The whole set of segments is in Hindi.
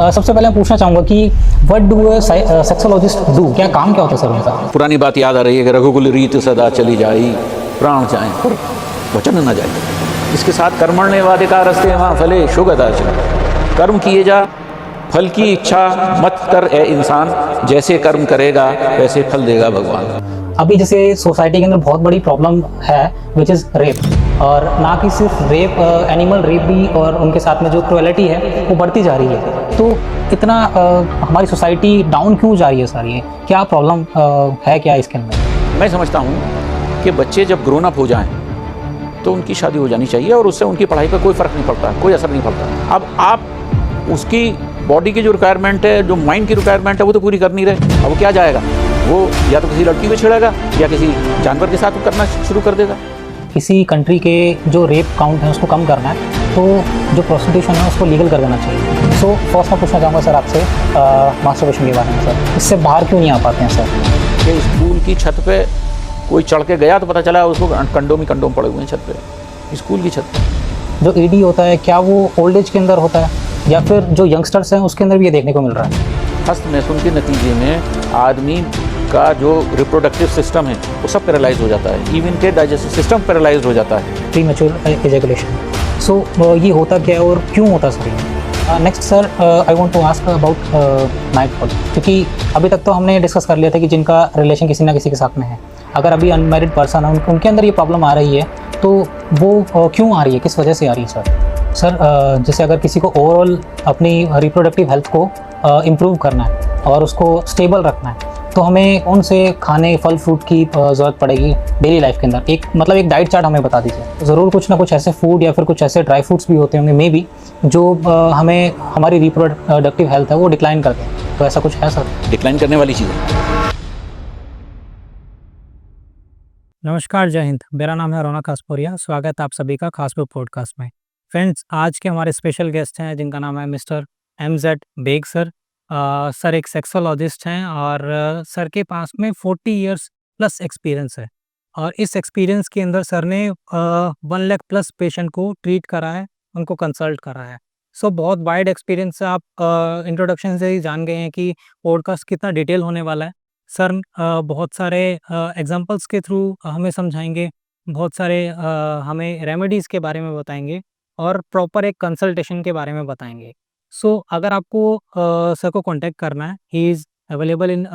सबसे पहले मैं पूछना चाहूँगा कि व्हाट डू सेक्सोलॉजिस्ट डू, क्या काम क्या होता है सर उनका? पुरानी बात याद आ रही है कि रघुकुल रीत सदा चली जाई, प्राण जाए पर वचन न जाए। इसके साथ कर्मण्येवाधिकारस्ते मा फले शुगदाचन, कर्म किए जा, फल की इच्छा मत कर ए इंसान, जैसे कर्म करेगा वैसे फल देगा भगवान। अभी जैसे सोसाइटी के अंदर बहुत बड़ी प्रॉब्लम है विच इज़ रेप, और ना कि सिर्फ रेप, एनिमल रेप भी, और उनके साथ में जो क्रुएलिटी है वो बढ़ती जा रही है। तो इतना हमारी सोसाइटी डाउन क्यों जा रही है सर? ये क्या प्रॉब्लम है क्या इसके अंदर? मैं समझता हूँ कि बच्चे जब ग्रोन अप हो जाएं तो उनकी शादी हो जानी चाहिए और उससे उनकी पढ़ाई पर कोई फ़र्क नहीं पड़ता, कोई असर नहीं पड़ता। अब आप उसकी बॉडी की जो रिक्वायरमेंट है, जो माइंड की रिक्वायरमेंट है, वो तो पूरी कर नहीं रहे। अब वो क्या जाएगा? वो या तो किसी लड़की को छेड़ेगा या किसी जानवर के साथ करना शुरू कर देगा। किसी कंट्री के जो रेप काउंट है उसको कम करना है, तो जो प्रोस्टिट्यूशन है उसको लीगल कर देना चाहिए। सो फर्स्ट मैं पूछना चाहूँगा सर आपसे मास्टरबेशन के बारे में। सर इससे बाहर क्यों नहीं आ पाते हैं सर? कि स्कूल की छत पे कोई चढ़ के गया तो पता चला उसको कंडोम ही कंडोम पड़े हुए हैं छत पे, स्कूल की छत पे। जो ईडी होता है क्या वो ओल्ड एज के अंदर होता है, या फिर जो यंगस्टर्स हैं उसके अंदर भी ये देखने को मिल रहा है? हस्त मैथुन के नतीजे में आदमी का जो रिप्रोडक्टिव सिस्टम है वो सब पैरालाइज हो जाता है, इवन के डाइजेस्टिव सिस्टम पैरालाइज हो जाता है। Premature ejaculation. सो ये होता क्या है और क्यों होता सर ये? Next sir, I want to ask about nightfall, क्योंकि अभी तक तो हमने डिस्कस कर लिया था कि जिनका रिलेशन किसी ना किसी के साथ में है, अगर अभी अनमैरिड पर्सन है उनके अंदर ये प्रॉब्लम आ रही है, तो वो क्यों आ रही है, किस वजह से आ रही है सर? सर जैसे अगर किसी को ओवरऑल अपनी रिप्रोडक्टिव हेल्थ को इम्प्रूव करना है और उसको स्टेबल रखना है, तो हमें कौन से खाने फल फ्रूट की ज़रूरत पड़ेगी डेली लाइफ के अंदर? एक मतलब एक डाइट चार्ट हमें बता दीजिए। ज़रूर कुछ ना कुछ ऐसे फूड या फिर कुछ ऐसे ड्राई फ्रूट्स भी होते होंगे मे बी, जो हमें हमारी रिप्रोडक्टिव हेल्थ है वो डिक्लाइन कर दें, तो ऐसा कुछ है सर? डिक्लाइन करने वाली चीज़ है। नमस्कार, जय हिंद। मेरा नाम है रौनक खासपुरिया। स्वागत है आप सभी का खासपुर पॉडकास्ट में। फ्रेंड्स, आज के हमारे स्पेशल गेस्ट हैं जिनका नाम है mister MZ Baig sir. Sir एक सेक्सोलॉजिस्ट हैं और सर के पास में 40 इयर्स प्लस एक्सपीरियंस है, और इस एक्सपीरियंस के अंदर सर ने 1 लाख प्लस पेशेंट को ट्रीट करा है, उनको कंसल्ट करा है। सो बहुत वाइड एक्सपीरियंस है। आप इंट्रोडक्शन से ही जान गए हैं कि पॉडकास्ट कितना डिटेल होने वाला है। सर बहुत सारे एग्जांपल्स के थ्रू हमें समझाएंगे, बहुत सारे हमें रेमेडीज़ के बारे में बताएंगे और प्रॉपर एक कंसल्टेशन के बारे में बताएंगे। सो अगर आपको सर को कांटेक्ट करना है, he is available in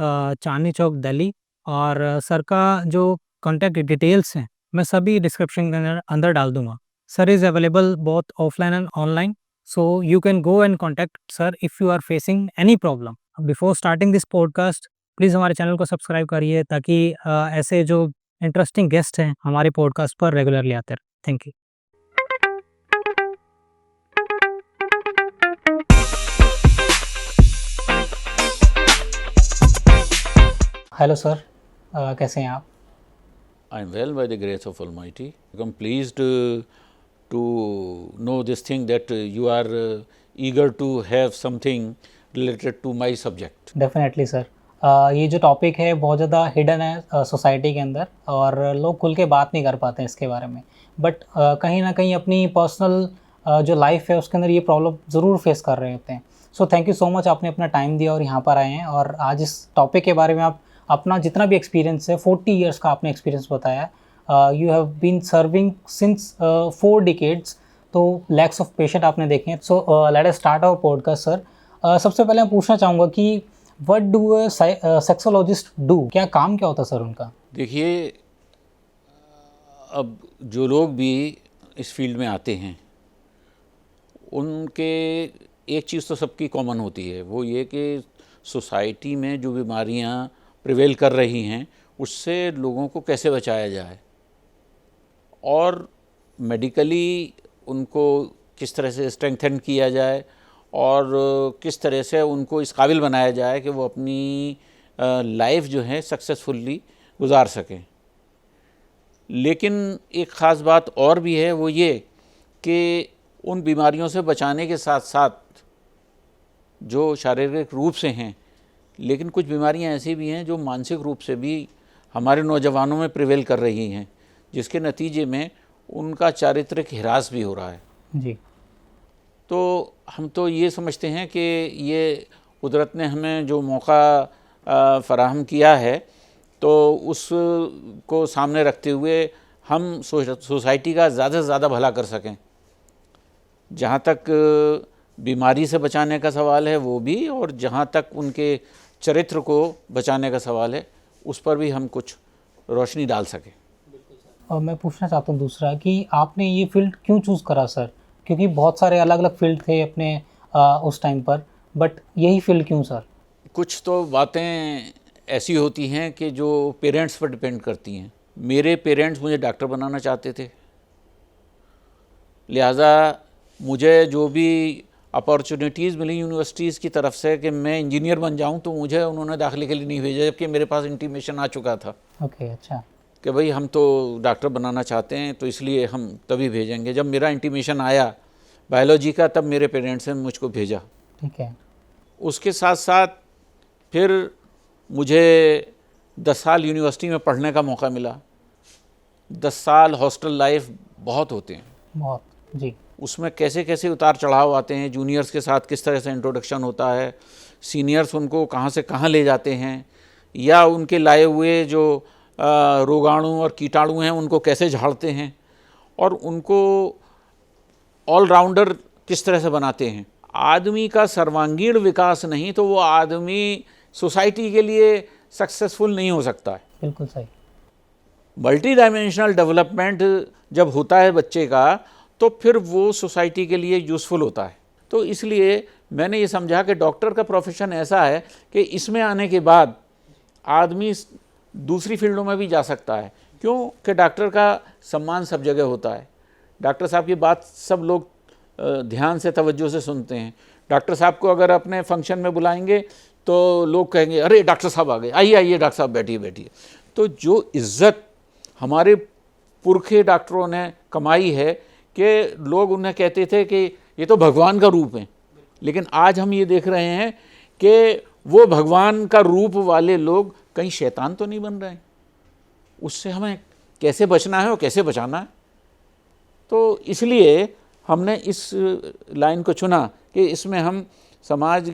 Chandni Chowk Delhi, और सर का जो कांटेक्ट डिटेल्स हैं मैं सभी डिस्क्रिप्शन के अंदर डाल दूंगा। Sir is available both offline and online, so you can go and contact sir if you are facing any problem. Before starting this podcast, please हमारे चैनल को सब्सक्राइब करिए ताकि ऐसे जो इंटरेस्टिंग गेस्ट हैं हमारे पॉडकास्ट पर रेगुलरली आते रहें। Thank you. हेलो सर, कैसे हैं आप? I am well by the grace of Almighty. I am pleased to know this thing that you are eager to have something related to my subject. Definitely sir. ये जो टॉपिक है बहुत ज़्यादा हिडन है सोसाइटी के अंदर, और लोग खुल के बात नहीं कर पाते हैं इसके बारे में, बट कहीं ना कहीं अपनी पर्सनल जो लाइफ है उसके अंदर ये प्रॉब्लम ज़रूर फेस कर रहे होते हैं। So thank you so much, आपने अपना टाइम दिया और यहाँ पर आए हैं, और आज इस टॉपिक के बारे में आप अपना जितना भी एक्सपीरियंस है, 40 इयर्स का आपने एक्सपीरियंस बताया है। You have been serving since 4 decades, तो लैक्स ऑफ पेशेंट आपने देखे हैं। So let us start our podcast sir. सबसे पहले मैं पूछना चाहूँगा कि व्हाट डू सेक्सोलॉजिस्ट डू, क्या काम क्या होता है सर उनका? देखिए, अब जो लोग भी इस फील्ड में आते हैं उनके एक चीज़ तो सबकी कॉमन होती है, वो ये कि सोसाइटी में जो बीमारियां प्रिवेल कर रही हैं उससे लोगों को कैसे बचाया जाए, और मेडिकली उनको किस तरह से स्ट्रेंथन किया जाए, और किस तरह से उनको इस काबिल बनाया जाए कि वो अपनी लाइफ जो है सक्सेसफुली गुजार सकें। लेकिन एक ख़ास बात और भी है, वो ये कि उन बीमारियों से बचाने के साथ साथ जो शारीरिक रूप से हैं, लेकिन कुछ बीमारियां ऐसी भी हैं जो मानसिक रूप से भी हमारे नौजवानों में प्रिवेल कर रही हैं, जिसके नतीजे में उनका चारित्रिक ह्रास भी हो रहा है। जी। तो हम तो ये समझते हैं कि ये कुदरत ने हमें जो मौका फराहम किया है, तो उसको सामने रखते हुए हम सोसाइटी का ज़्यादा से ज़्यादा भला कर सकें। जहाँ तक बीमारी से बचाने का सवाल है वो भी, और जहाँ तक उनके चरित्र को बचाने का सवाल है उस पर भी हम कुछ रोशनी डाल सकें। और मैं पूछना चाहता हूँ दूसरा कि आपने ये फील्ड क्यों चूज़ करा सर? क्योंकि बहुत सारे अलग अलग फील्ड थे अपने उस टाइम पर, बट यही फील्ड क्यों सर? कुछ तो बातें ऐसी होती हैं कि जो पेरेंट्स पर डिपेंड करती हैं। मेरे पेरेंट्स मुझे डॉक्टर बनाना चाहते थे, लिहाजा मुझे जो भी अपॉर्चुनिटीज़ मिली यूनिवर्सिटीज़ की तरफ से कि मैं इंजीनियर बन जाऊं, तो मुझे उन्होंने दाखिले के लिए नहीं भेजा, जबकि मेरे पास इंटीमेशन आ चुका था। ओके, अच्छा, कि भाई हम तो डॉक्टर बनाना चाहते हैं, तो इसलिए हम तभी भेजेंगे। जब मेरा इंटीमेशन आया बायोलॉजी का, तब मेरे पेरेंट्स ने मुझको भेजा। ठीक है। उसके साथ साथ फिर मुझे 10 साल यूनिवर्सिटी में पढ़ने का मौका मिला। 10 साल हॉस्टल लाइफ बहुत होते हैं, बहुत जी। उसमें कैसे कैसे उतार चढ़ाव आते हैं, जूनियर्स के साथ किस तरह से इंट्रोडक्शन होता है, सीनियर्स उनको कहाँ से कहाँ ले जाते हैं, या उनके लाए हुए जो रोगाणु और कीटाणु हैं उनको कैसे झाड़ते हैं, और उनको ऑलराउंडर किस तरह से बनाते हैं। आदमी का सर्वांगीण विकास नहीं तो वो आदमी सोसाइटी के लिए सक्सेसफुल नहीं हो सकता है। बिल्कुल सही। मल्टी डायमेंशनल डेवलपमेंट जब होता है बच्चे का, तो फिर वो सोसाइटी के लिए यूज़फुल होता है। तो इसलिए मैंने ये समझा कि डॉक्टर का प्रोफेशन ऐसा है कि इसमें आने के बाद आदमी दूसरी फील्डों में भी जा सकता है। क्यों कि डॉक्टर का सम्मान सब जगह होता है। डॉक्टर साहब की बात सब लोग ध्यान से तवज्जो से सुनते हैं। डॉक्टर साहब को अगर अपने फंक्शन में बुलाएंगे तो लोग कहेंगे अरे डॉक्टर साहब आ गए, आइए आइए डॉक्टर साहब बैठिए बैठिए। तो जो इज़्ज़त हमारे पुरखे डॉक्टरों ने कमाई है कि लोग उन्हें कहते थे कि ये तो भगवान का रूप है, लेकिन आज हम ये देख रहे हैं कि वो भगवान का रूप वाले लोग कहीं शैतान तो नहीं बन रहे हैं। उससे हमें कैसे बचना है और कैसे बचाना है। तो इसलिए हमने इस लाइन को चुना कि इसमें हम समाज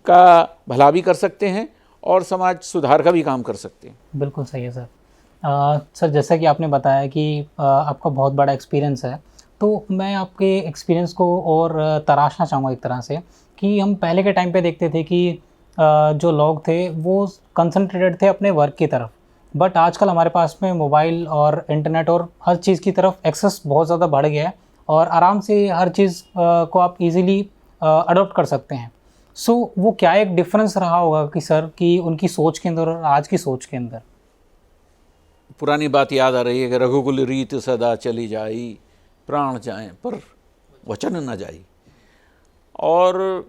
का भला भी कर सकते हैं और समाज सुधार का भी काम कर सकते हैं। बिल्कुल सही है सर। सर जैसा कि आपने बताया कि आपका बहुत बड़ा एक्सपीरियंस है, तो मैं आपके एक्सपीरियंस को और तराशना चाहूँगा एक तरह से कि हम पहले के टाइम पे देखते थे कि जो लोग थे वो कंसंट्रेटेड थे अपने वर्क की तरफ, बट आजकल हमारे पास में मोबाइल और इंटरनेट और हर चीज़ की तरफ एक्सेस बहुत ज़्यादा बढ़ गया है और आराम से हर चीज़ को आप इजीली अडॉप्ट कर सकते हैं। सो वो क्या एक डिफरेंस रहा होगा कि सर कि उनकी सोच के अंदर और आज की सोच के अंदर? पुरानी बात याद आ रही है कि रघुकुल रीत सदा चली जाई, प्राण जाएं पर वचन न जाई। और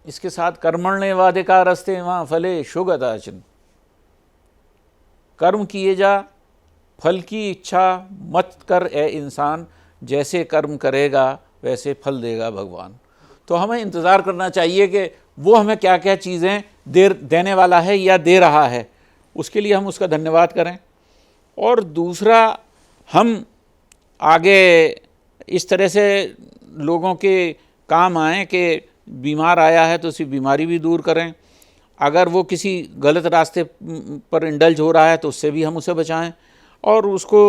इसके साथ कर्मण्य वाधिकार अस्ते वहाँ फले शुगदाचन, कर्म किए जा फल की इच्छा मत कर ए इंसान, जैसे कर्म करेगा वैसे फल देगा भगवान। तो हमें इंतज़ार करना चाहिए कि वो हमें क्या क्या चीज़ें देने वाला है या दे रहा है, उसके लिए हम उसका धन्यवाद करें। और दूसरा, हम आगे इस तरह से लोगों के काम आएँ कि बीमार आया है तो उसकी बीमारी भी दूर करें। अगर वो किसी गलत रास्ते पर इंडल्ज हो रहा है तो उससे भी हम उसे बचाएं और उसको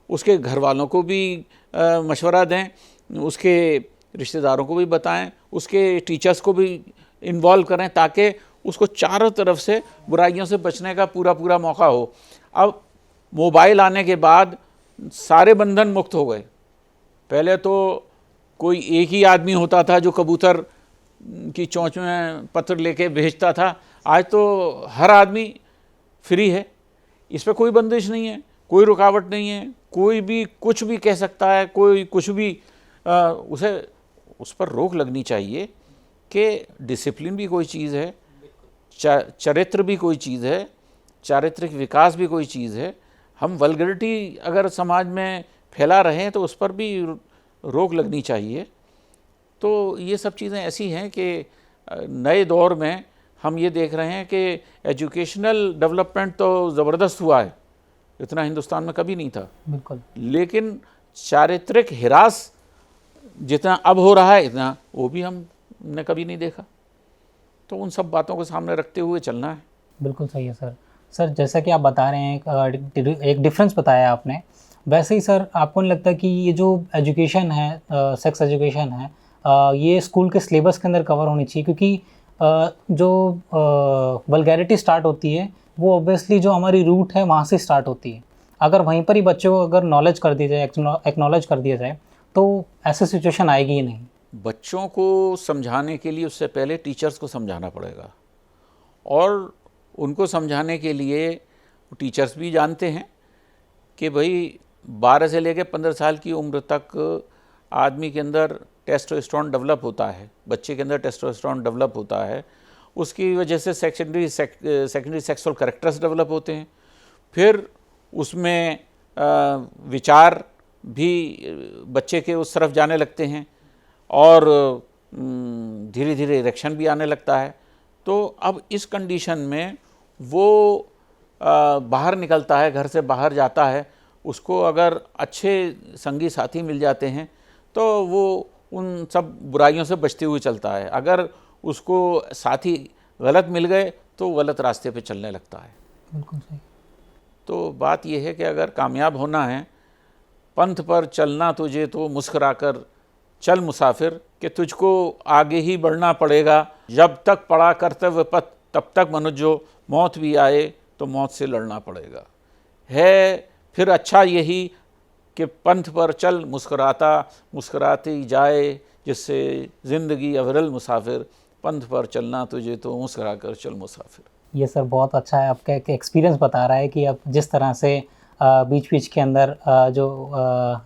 उसके घर वालों को भी मशवरा दें, उसके रिश्तेदारों को भी बताएं, उसके टीचर्स को भी इन्वॉल्व करें ताकि उसको चारों तरफ से बुराइयों से बचने का पूरा पूरा मौका हो। अब मोबाइल आने के बाद सारे बंधन मुक्त हो गए। पहले तो कोई एक ही आदमी होता था जो कबूतर की चोंच में पत्र लेके भेजता था, आज तो हर आदमी फ्री है। इस पर कोई बंदिश नहीं है, कोई रुकावट नहीं है, कोई भी कुछ भी कह सकता है, कोई कुछ भी उसे उस पर रोक लगनी चाहिए कि डिसिप्लिन भी कोई चीज़ है, चरित्र भी कोई चीज़ है, चारित्रिक विकास भी कोई चीज़ है। हम वल्गरिटी अगर समाज में फैला रहे हैं तो उस पर भी रोक लगनी चाहिए। तो ये सब चीज़ें ऐसी हैं कि नए दौर में हम ये देख रहे हैं कि एजुकेशनल डेवलपमेंट तो ज़बरदस्त हुआ है, इतना हिंदुस्तान में कभी नहीं था। बिल्कुल। लेकिन चारित्रिक हिरास जितना अब हो रहा है इतना वो भी हमने कभी नहीं देखा। तो उन सब बातों को सामने रखते हुए चलना है। बिल्कुल सही है सर। सर जैसा कि आप बता रहे हैं, एक डिफरेंस बताया आपने, वैसे ही सर आपको नहीं लगता कि ये जो एजुकेशन है, सेक्स एजुकेशन है, ये स्कूल के सिलेबस के अंदर कवर होनी चाहिए? क्योंकि जो वल्गैरिटी स्टार्ट होती है वो ऑब्वियसली जो हमारी रूट है वहाँ से स्टार्ट होती है। अगर वहीं पर ही बच्चों को अगर नॉलेज कर दी जाए, एक्नॉलेज कर दिया जाए, तो ऐसी सिचुएशन आएगी ही नहीं। बच्चों को समझाने के लिए उससे पहले टीचर्स को समझाना पड़ेगा, और उनको समझाने के लिए टीचर्स भी जानते हैं कि भाई 12 से लेकर 15 साल की उम्र तक आदमी के अंदर टेस्टोस्टेरोन डेवलप होता है, बच्चे के अंदर टेस्टोस्टेरोन डेवलप होता है, उसकी वजह से सेकेंडरी सेक्सुअल कैरेक्टर्स डेवलप होते हैं। फिर उसमें विचार भी बच्चे के उस तरफ जाने लगते हैं, और धीरे धीरे इरेक्शन भी आने लगता है। तो अब इस कंडीशन में वो बाहर निकलता है, घर से बाहर जाता है, उसको अगर अच्छे संगी साथी मिल जाते हैं तो वो उन सब बुराइयों से बचते हुए चलता है। अगर उसको साथी गलत मिल गए तो गलत रास्ते पे चलने लगता है। बिल्कुल सही। तो बात यह है कि अगर कामयाब होना है, पंथ पर चलना तुझे तो मुस्कुराकर चल मुसाफिर, कि तुझको आगे ही बढ़ना पड़ेगा, जब तक पड़ा कर्तव्य पथ तब तक मनुष्य, मौत भी आए तो मौत से लड़ना पड़ेगा। है फिर अच्छा यही कि पंथ पर चल मुस्कुराता मुस्कुराती जाए, जिससे ज़िंदगी अविरल मुसाफिर, पंथ पर चलना तुझे तो मुस्कुरा कर चल मुसाफिर। ये सर बहुत अच्छा है, आपका एक एक्सपीरियंस बता रहा है कि आप जिस तरह से बीच बीच के अंदर जो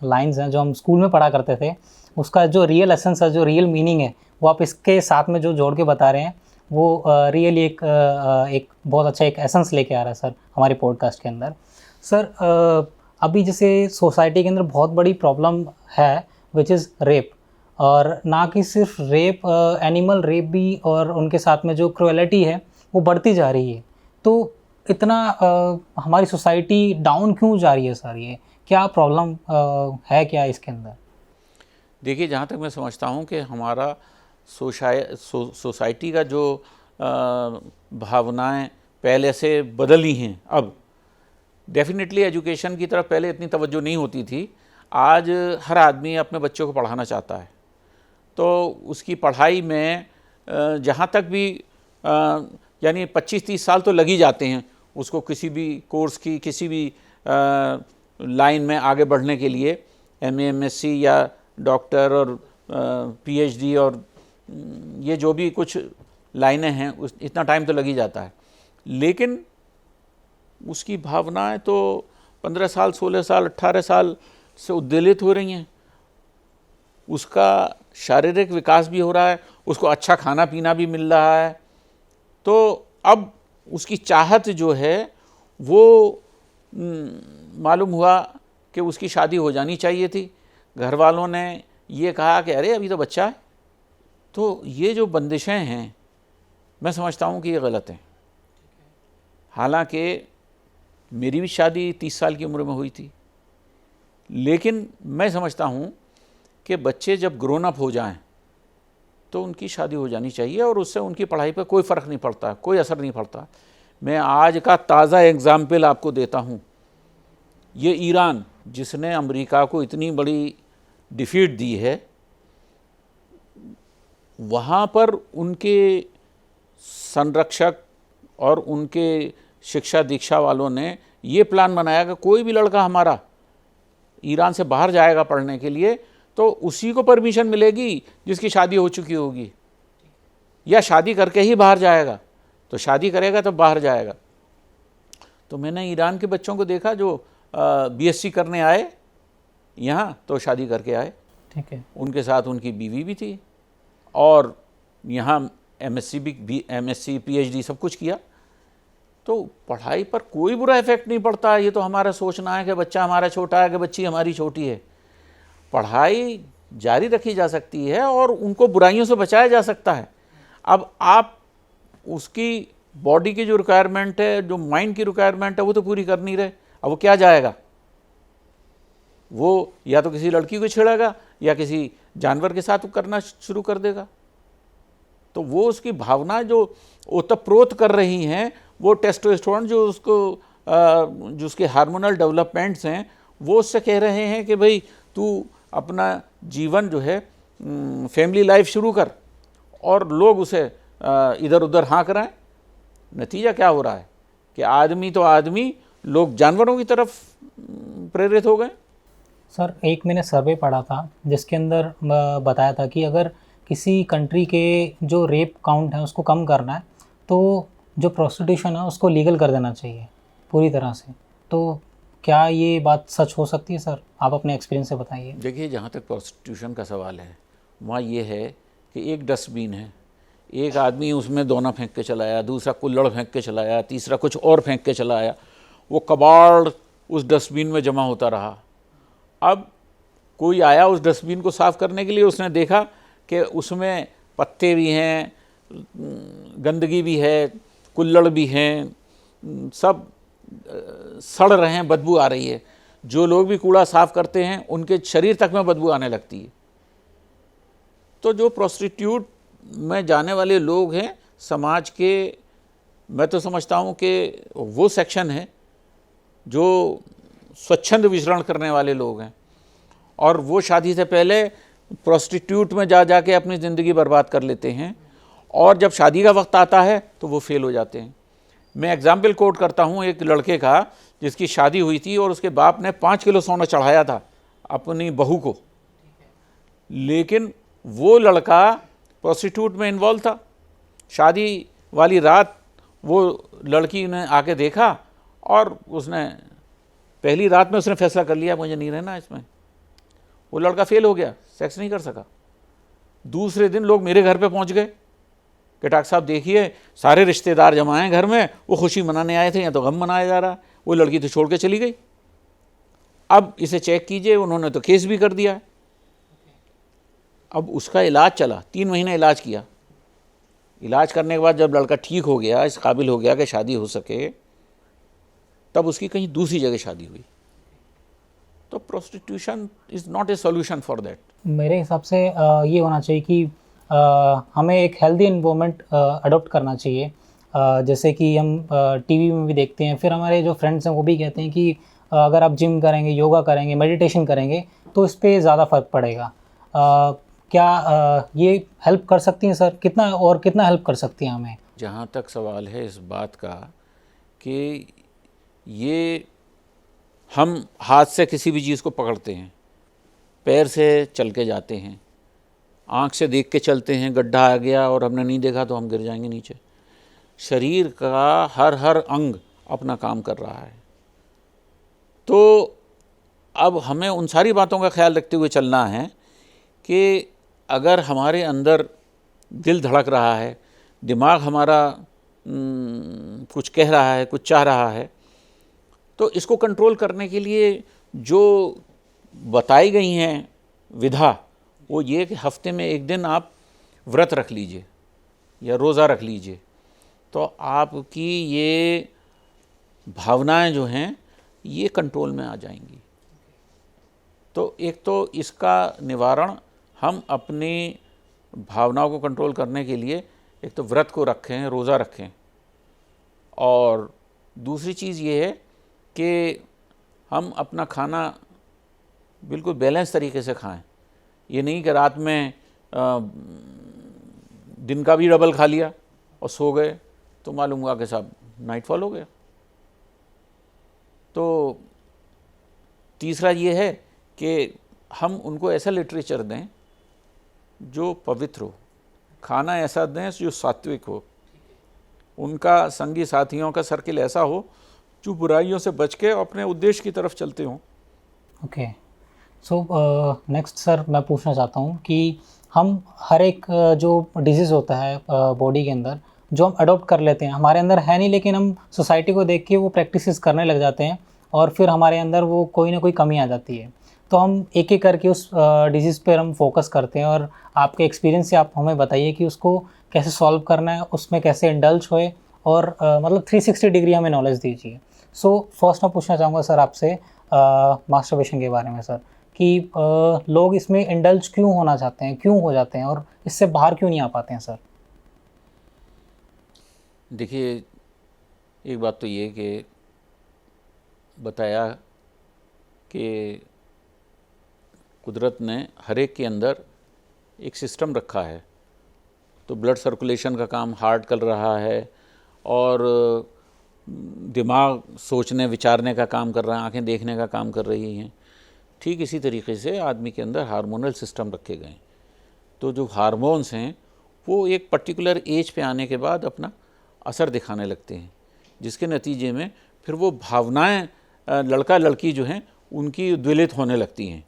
लाइंस हैं जो हम स्कूल में पढ़ा करते थे, उसका जो रियल एसेंस है, जो रियल मीनिंग है, वो आप इसके साथ में जो जोड़ के बता रहे हैं, वो रियली एक बहुत अच्छा एक एसेंस लेके आ रहा है सर हमारे पॉडकास्ट के अंदर। सर अभी जैसे सोसाइटी के अंदर बहुत बड़ी प्रॉब्लम है विच इज़ रेप, और ना कि सिर्फ रेप, एनिमल रेप भी, और उनके साथ में जो क्रुएलिटी है वो बढ़ती जा रही है। तो इतना हमारी सोसाइटी डाउन क्यों जा रही है सर? ये क्या प्रॉब्लम है क्या इसके अंदर? देखिए, जहाँ तक मैं समझता हूँ कि हमारा सोसाइटी का जो भावनाएं पहले से बदली हैं, अब डेफिनेटली एजुकेशन की तरफ पहले इतनी तवज्जो नहीं होती थी। आज हर आदमी अपने बच्चों को पढ़ाना चाहता है, तो उसकी पढ़ाई में जहाँ तक भी यानी 25-30 साल तो लग ही जाते हैं उसको किसी भी कोर्स की, किसी भी लाइन में आगे बढ़ने के लिए, MA MSc या डॉक्टर और PhD और ये जो भी कुछ लाइनें हैं, इतना टाइम तो लग ही जाता है। लेकिन उसकी भावनाएं तो 15 साल, 16 साल, 18 साल से उद्वेलित हो रही हैं। उसका शारीरिक विकास भी हो रहा है, उसको अच्छा खाना पीना भी मिल रहा है। तो अब उसकी चाहत जो है वो मालूम हुआ कि उसकी शादी हो जानी चाहिए थी। घर वालों ने ये कहा कि अरे अभी तो बच्चा है। तो ये जो बंदिशें हैं, मैं समझता हूँ कि ये गलत हैं। हालांकि मेरी भी शादी 30 साल की उम्र में हुई थी, लेकिन मैं समझता हूँ कि बच्चे जब ग्रोन अप हो जाएं तो उनकी शादी हो जानी चाहिए, और उससे उनकी पढ़ाई पर कोई फ़र्क नहीं पड़ता, कोई असर नहीं पड़ता। मैं आज का ताज़ा एग्ज़ाम्पल आपको देता हूँ। ये ईरान, जिसने अमेरिका को इतनी बड़ी डिफीट दी है, वहाँ पर उनके संरक्षक और उनके शिक्षा दीक्षा वालों ने ये प्लान बनाया कि कोई भी लड़का हमारा ईरान से बाहर जाएगा पढ़ने के लिए तो उसी को परमिशन मिलेगी जिसकी शादी हो चुकी होगी, या शादी करके ही बाहर जाएगा। तो शादी करेगा तो बाहर जाएगा। तो मैंने ईरान के बच्चों को देखा जो BSc करने आए यहाँ, तो शादी करके आए। ठीक है। उनके साथ उनकी बीवी भी थी, और यहाँ MSc PhD सब कुछ किया। तो पढ़ाई पर कोई बुरा इफेक्ट नहीं पड़ता। ये तो हमारा सोचना है कि बच्चा हमारा छोटा है कि बच्ची हमारी छोटी है। पढ़ाई जारी रखी जा सकती है और उनको बुराइयों से बचाया जा सकता है। अब आप उसकी बॉडी की जो रिक्वायरमेंट है, जो माइंड की रिक्वायरमेंट है, वो तो पूरी कर नहीं रहे। अब वो क्या जाएगा? वो या तो किसी लड़की को छेड़ेगा या किसी जानवर के साथ करना शुरू कर देगा। तो वो उसकी भावना जो ओतप्रोत कर रही हैं, वो टेस्टोस्टेरोन जो जो उसके हार्मोनल डेवलपमेंट्स हैं, वो उससे कह रहे हैं कि भाई तू अपना जीवन जो है फैमिली लाइफ शुरू कर, और लोग उसे इधर उधर हाँक रहे हैं। नतीजा क्या हो रहा है कि आदमी तो आदमी, लोग जानवरों की तरफ प्रेरित हो गए। सर, एक मैंने सर्वे पढ़ा था जिसके अंदर बताया था कि अगर किसी कंट्री के जो रेप काउंट है उसको कम करना है तो जो प्रोस्टिट्यूशन है उसको लीगल कर देना चाहिए पूरी तरह से। तो क्या ये बात सच हो सकती है सर? आप अपने एक्सपीरियंस से बताइए। देखिए, जहाँ तक प्रोस्टिट्यूशन का सवाल है, वहाँ ये है कि एक डस्टबिन है, एक आदमी उसमें दोना फेंक के चलाया, दूसरा कुल्हड़ फेंक के चलाया, तीसरा कुछ और फेंक के चलाया, वो कबाड़ उस डस्टबिन में जमा होता रहा। अब कोई आया उस डस्टबिन को साफ़ करने के लिए, उसने देखा कि उसमें पत्ते भी हैं, गंदगी भी है, कुल्हड़ भी हैं, सब सड़ रहे हैं, बदबू आ रही है। जो लोग भी कूड़ा साफ़ करते हैं उनके शरीर तक में बदबू आने लगती है। तो जो प्रोस्टिट्यूट में जाने वाले लोग हैं समाज के, मैं तो समझता हूँ कि वो सेक्शन है जो स्वच्छंद विचरण करने वाले लोग हैं, और वो शादी से पहले प्रोस्टिट्यूट में जा के अपनी ज़िंदगी बर्बाद कर लेते हैं, और जब शादी का वक्त आता है तो वो फेल हो जाते हैं। मैं एग्जाम्पल कोट करता हूँ एक लड़के का जिसकी शादी हुई थी और उसके बाप ने 5 किलो सोना चढ़ाया था अपनी बहू को, लेकिन वो लड़का प्रोस्टिट्यूट में इन्वॉल्व था। शादी वाली रात वो लड़की ने आके देखा और उसने पहली रात में उसने फैसला कर लिया मुझे नहीं रहना इसमें। वो लड़का फेल हो गया, सेक्स नहीं कर सका। दूसरे दिन लोग मेरे घर पे पहुंच गए कि डॉक्टर साहब देखिए सारे रिश्तेदार जमा हैं घर में, वो खुशी मनाने आए थे या तो गम मनाया जा रहा है। वो लड़की तो छोड़ के चली गई, अब इसे चेक कीजिए, उन्होंने तो केस भी कर दिया है। अब उसका इलाज चला, 3 महीने इलाज किया। इलाज करने के बाद जब लड़का ठीक हो गया, इस काबिल हो गया कि शादी हो सके, तब उसकी कहीं दूसरी जगह शादी हुई। तो prostitution is not a solution for that. मेरे हिसाब से ये होना चाहिए कि हमें एक हेल्दी इन्वायरमेंट अडॉप्ट करना चाहिए। जैसे कि हम टीवी में भी देखते हैं, फिर हमारे जो फ्रेंड्स हैं वो भी कहते हैं कि अगर आप जिम करेंगे, योगा करेंगे, मेडिटेशन करेंगे तो इस पे ज़्यादा फ़र्क पड़ेगा। क्या ये हेल्प कर सकती हैं सर? कितना हेल्प कर सकती हैं हमें? जहाँ तक सवाल है इस बात का कि ये हम हाथ से किसी भी चीज़ को पकड़ते हैं, पैर से चल के जाते हैं, आँख से देख के चलते हैं, गड्ढा आ गया और हमने नहीं देखा तो हम गिर जाएंगे नीचे। शरीर का हर अंग अपना काम कर रहा है। तो अब हमें उन सारी बातों का ख्याल रखते हुए चलना है कि अगर हमारे अंदर दिल धड़क रहा है, दिमाग हमारा कुछ कह रहा है, कुछ चाह रहा है, तो इसको कंट्रोल करने के लिए जो बताई गई हैं विधा, वो ये कि हफ्ते में एक दिन आप व्रत रख लीजिए या रोज़ा रख लीजिए, तो आपकी ये भावनाएं जो हैं ये कंट्रोल में आ जाएंगी। तो एक तो इसका निवारण हम अपनी भावनाओं को कंट्रोल करने के लिए एक तो व्रत को रखें, रोज़ा रखें, और दूसरी चीज़ ये है कि हम अपना खाना बिल्कुल बैलेंस तरीके से खाएं। ये नहीं कि रात में दिन का भी डबल खा लिया और सो गए तो मालूम हुआ कि साहब नाइटफॉल हो गया। तो तीसरा ये है कि हम उनको ऐसा लिटरेचर दें जो पवित्र हो, खाना ऐसा दें जो सात्विक हो, उनका संगी साथियों का सर्किल ऐसा हो जो बुराइयों से बच के अपने उद्देश्य की तरफ चलते हों। ओके, सो नेक्स्ट सर मैं पूछना चाहता हूँ कि हम हर एक जो डिजीज़ होता है बॉडी के अंदर जो हम अडॉप्ट कर लेते हैं, हमारे अंदर है नहीं, लेकिन हम सोसाइटी को देख के वो प्रैक्टिसेस करने लग जाते हैं और फिर हमारे अंदर वो कोई ना कोई कमी आ जाती है। तो हम एक एक करके उस डिजीज़ पर हम फोकस करते हैं, और आपके एक्सपीरियंस से आप हमें बताइए कि उसको कैसे सॉल्व करना है, उसमें कैसे इंडल्ज होए, और मतलब 360 डिग्री हमें नॉलेज दीजिए। सो फर्स्ट मैं पूछना चाहूँगा सर आपसे मास्टरबेशन के बारे में सर, कि लोग इसमें इंडल्ज क्यों होना चाहते हैं, क्यों हो जाते हैं और इससे बाहर क्यों नहीं आ पाते हैं सर? देखिए, एक बात तो ये कि बताया कि कुदरत ने हर एक के अंदर एक सिस्टम रखा है। तो ब्लड सर्कुलेशन का काम हार्ट कर रहा है और दिमाग सोचने विचारने का काम कर रहा है, आंखें देखने का काम कर रही हैं। ठीक इसी तरीके से आदमी के अंदर हार्मोनल सिस्टम रखे गए हैं। तो जो हार्मोन्स हैं वो एक पर्टिकुलर एज पे आने के बाद अपना असर दिखाने लगते हैं, जिसके नतीजे में फिर वो भावनाएं लड़का लड़की जो हैं उनकी द्विलित होने लगती हैं।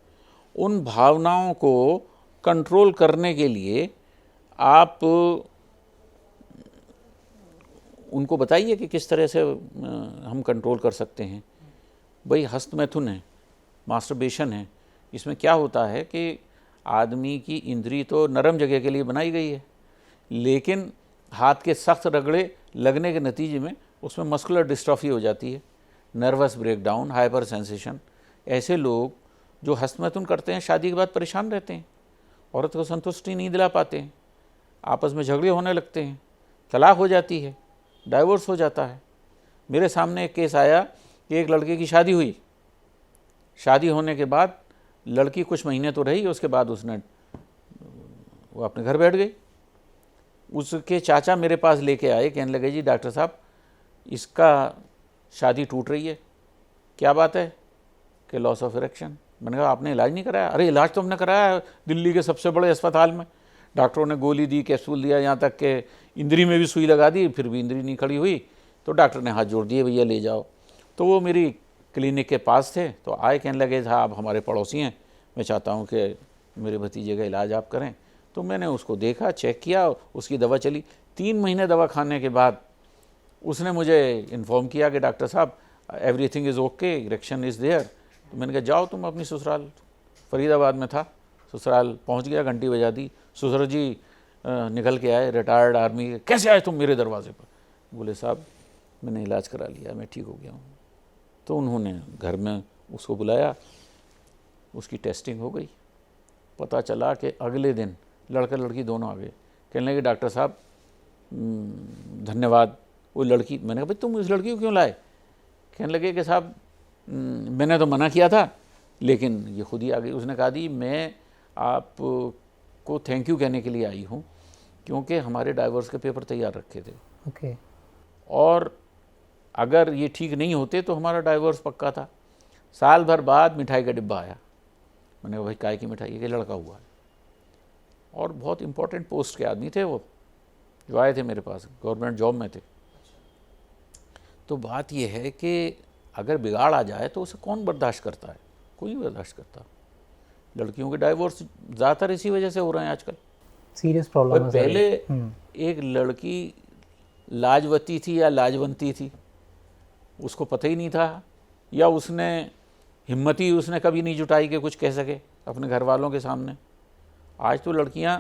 उन भावनाओं को कंट्रोल करने के लिए आप उनको बताइए कि किस तरह से हम कंट्रोल कर सकते हैं। भाई हस्तमैथुन है, मास्टरबेशन है, इसमें क्या होता है कि आदमी की इंद्री तो नरम जगह के लिए बनाई गई है, लेकिन हाथ के सख्त रगड़े लगने के नतीजे में उसमें मस्कुलर डिस्ट्रॉफी हो जाती है, नर्वस ब्रेकडाउन, हाइपर सेंसेशन। ऐसे लोग जो हस्तमैथुन करते हैं शादी के बाद परेशान रहते हैं, औरत को संतुष्टि नहीं दिला पाते हैं, आपस में झगड़े होने लगते हैं, तलाक हो जाती है, डाइवोर्स हो जाता है। मेरे सामने एक केस आया कि एक लड़के की शादी हुई, शादी होने के बाद लड़की कुछ महीने तो रही, उसके बाद वो अपने घर बैठ गई। उसके चाचा मेरे पास लेके आए, कहने लगे जी डॉक्टर साहब इसका शादी टूट रही है। क्या बात है? कि लॉस ऑफ इरेक्शन। मैंने कहा आपने इलाज नहीं कराया? अरे इलाज तो हमने कराया है दिल्ली के सबसे बड़े अस्पताल में, डॉक्टरों ने गोली दी, कैप्सूल दिया, यहाँ तक कि इंद्री में भी सुई लगा दी, फिर भी इंद्री नहीं खड़ी हुई। तो डॉक्टर ने हाथ जोड़ दिए, भैया ले जाओ। तो वो मेरी क्लिनिक के पास थे, तो आए, कहने लगे था आप हमारे पड़ोसी हैं, मैं चाहता हूँ कि मेरे भतीजे का इलाज आप करें। तो मैंने उसको देखा, चेक किया, उसकी दवा चली। 3 महीने दवा खाने के बाद उसने मुझे इन्फॉर्म किया कि डॉक्टर साहब everything is okay, erection is there. तो मैंने कहा जाओ तुम अपनी ससुराल, फरीदाबाद में था, ससुराल पहुंच गया, घंटी बजा दी, ससुर जी निकल के आए, रिटायर्ड आर्मी के। कैसे आए तुम मेरे दरवाजे पर? बोले साहब मैंने इलाज करा लिया, मैं ठीक हो गया हूँ। तो उन्होंने घर में उसको बुलाया, उसकी टेस्टिंग हो गई, पता चला कि अगले दिन लड़का लड़की दोनों आ गए। कहने लगे डॉक्टर साहब धन्यवाद। वो लड़की, मैंने कहा भाई तुम इस लड़की को क्यों लाए? कहने लगे कि साहब मैंने तो मना किया था लेकिन ये खुद ही आ गई। उसने कहा दी मैं आपको थैंक यू कहने के लिए आई हूँ, क्योंकि हमारे डाइवोर्स के पेपर तैयार रखे थे। ओके। और अगर ये ठीक नहीं होते तो हमारा डाइवोर्स पक्का था। साल भर बाद मिठाई का डिब्बा आया। मैंने कहा भाई काय की मिठाई है? कि लड़का हुआ है। और बहुत इंपॉर्टेंट पोस्ट के आदमी थे वो, जो आए थे मेरे पास, गवर्नमेंट जॉब में थे। तो बात यह है कि अगर बिगाड़ आ जाए तो उसे कौन बर्दाश्त करता है? कोई नहीं बर्दाश्त करता। लड़कियों के डाइवोर्स ज़्यादातर इसी वजह से हो रहे हैं आजकल। सीरियस प्रॉब्लम है। पहले एक लड़की लाजवती थी या लाजवंती थी, उसको पता ही नहीं था, या उसने हिम्मत ही उसने कभी नहीं जुटाई कि कुछ कह सके अपने घर वालों के सामने। आज तो लड़कियां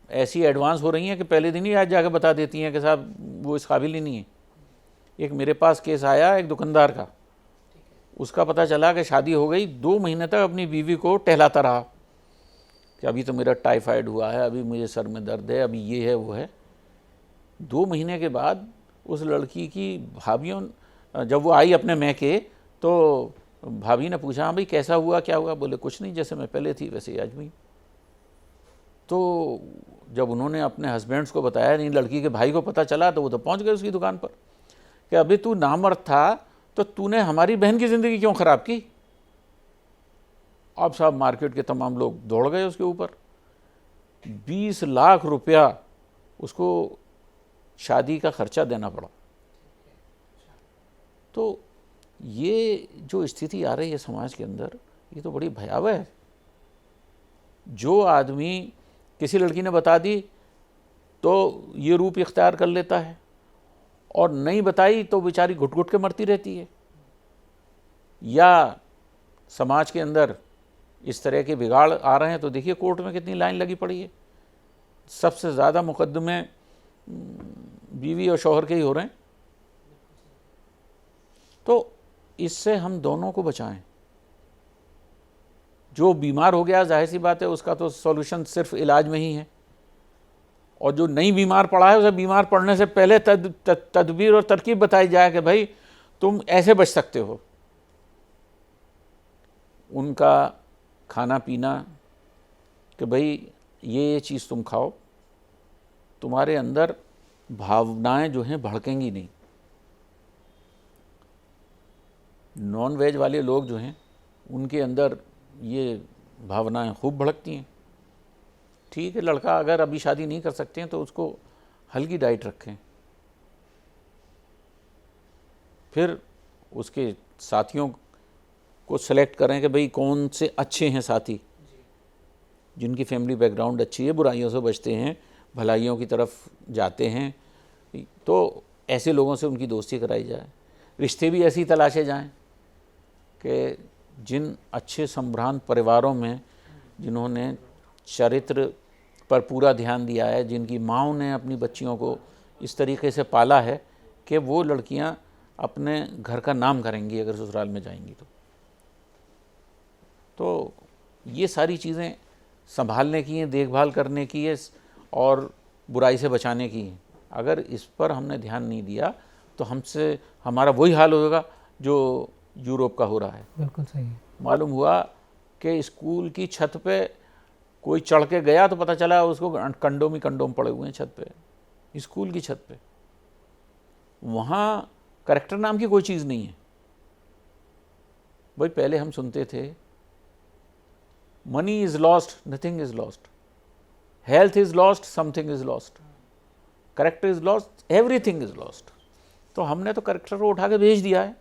ऐसी एडवांस हो रही हैं कि पहले दिन ही आज जाकर बता देती हैं कि साहब वो इस काबिल ही नहीं है। एक मेरे पास केस आया एक दुकानदार का, उसका पता चला कि शादी हो गई, 2 महीने तक अपनी बीवी को टहलाता रहा कि अभी तो मेरा टाइफाइड हुआ है, अभी मुझे सर में दर्द है, अभी ये है वो है। 2 महीने के बाद उस लड़की की भाभीयों, जब वो आई अपने मैके, तो भाभी ने पूछा हाँ भाई कैसा हुआ, क्या हुआ? बोले कुछ नहीं, जैसे मैं पहले थी वैसे ही आज भी। तो जब उन्होंने अपने हस्बैंड्स को बताया, नहीं लड़की के भाई को पता चला, तो वो तो पहुंच गए उसकी दुकान पर कि अभी तू नामर्द था तो तूने हमारी बहन की ज़िंदगी क्यों ख़राब की? अब साहब मार्केट के तमाम लोग दौड़ गए उसके ऊपर। 20 लाख रुपया उसको शादी का खर्चा देना पड़ा। तो ये जो स्थिति आ रही है समाज के अंदर, ये तो बड़ी भयावह है। जो आदमी, किसी लड़की ने बता दी तो ये रूप इख्तियार कर लेता है, और नहीं बताई तो बेचारी घुट घुट के मरती रहती है। या समाज के अंदर इस तरह के बिगाड़ आ रहे हैं तो देखिए कोर्ट में कितनी लाइन लगी पड़ी है। सबसे ज़्यादा मुकदमे बीवी और शौहर के ही हो रहे हैं। तो इससे हम दोनों को बचाएं। जो बीमार हो गया जाहिर सी बात है उसका तो सॉल्यूशन सिर्फ इलाज में ही है, और जो नहीं बीमार पड़ा है उसे बीमार पड़ने से पहले तदबीर और तरकीब बताई जाए कि भाई तुम ऐसे बच सकते हो। उनका खाना पीना कि भाई ये चीज़ तुम खाओ, तुम्हारे अंदर भावनाएं जो हैं भड़केंगी नहीं। नॉन वेज वाले लोग जो हैं उनके अंदर ये भावनाएं खूब भड़कती हैं। ठीक है, लड़का अगर अभी शादी नहीं कर सकते हैं तो उसको हल्की डाइट रखें, फिर उसके साथियों को सेलेक्ट करें कि भाई कौन से अच्छे हैं साथी, जिनकी फैमिली बैकग्राउंड अच्छी है, बुराइयों से बचते हैं, भलाइयों की तरफ जाते हैं, तो ऐसे लोगों से उनकी दोस्ती कराई जाए। रिश्ते भी ऐसे ही तलाशे जाएं कि जिन अच्छे संभ्रांत परिवारों में, जिन्होंने चरित्र पर पूरा ध्यान दिया है, जिनकी माँओं ने अपनी बच्चियों को इस तरीके से पाला है कि वो लड़कियां अपने घर का नाम करेंगी अगर ससुराल में जाएंगी तो ये सारी चीज़ें संभालने की हैं, देखभाल करने की है और बुराई से बचाने की हैं। अगर इस पर हमने ध्यान नहीं दिया तो हमसे हमारा वही हाल होगा जो यूरोप का हो रहा है। बिल्कुल सही है। मालूम हुआ कि स्कूल की छत पे कोई चढ़ के गया तो पता चला उसको कंडोम ही कंडोम पड़े हुए हैं छत पे, स्कूल की छत पे। वहाँ करेक्टर नाम की कोई चीज़ नहीं है। भाई पहले हम सुनते थे money is lost, nothing is lost, health is lost, something is lost, character is lost, everything is lost. तो हमने तो करेक्टर को उठा के भेज दिया है,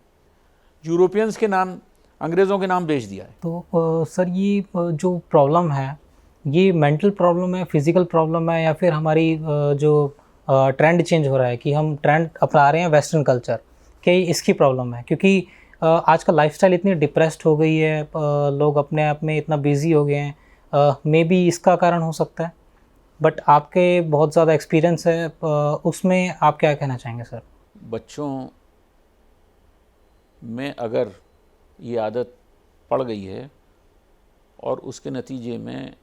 यूरोपियंस के नाम, अंग्रेज़ों के नाम भेज दिया है। तो सर ये जो प्रॉब्लम है ये मेंटल प्रॉब्लम है, फिजिकल प्रॉब्लम है, या फिर हमारी जो ट्रेंड चेंज हो रहा है कि हम ट्रेंड अपना रहे हैं वेस्टर्न कल्चर के, इसकी प्रॉब्लम है? क्योंकि आजकल लाइफस्टाइल इतनी डिप्रेस्ड हो गई है, लोग अपने आप में इतना बिजी हो गए हैं, मे बी इसका कारण हो सकता है। बट आपके बहुत ज़्यादा एक्सपीरियंस है, उसमें आप क्या कहना चाहेंगे सर? बच्चों में अगर ये आदत पड़ गई है और उसके नतीजे में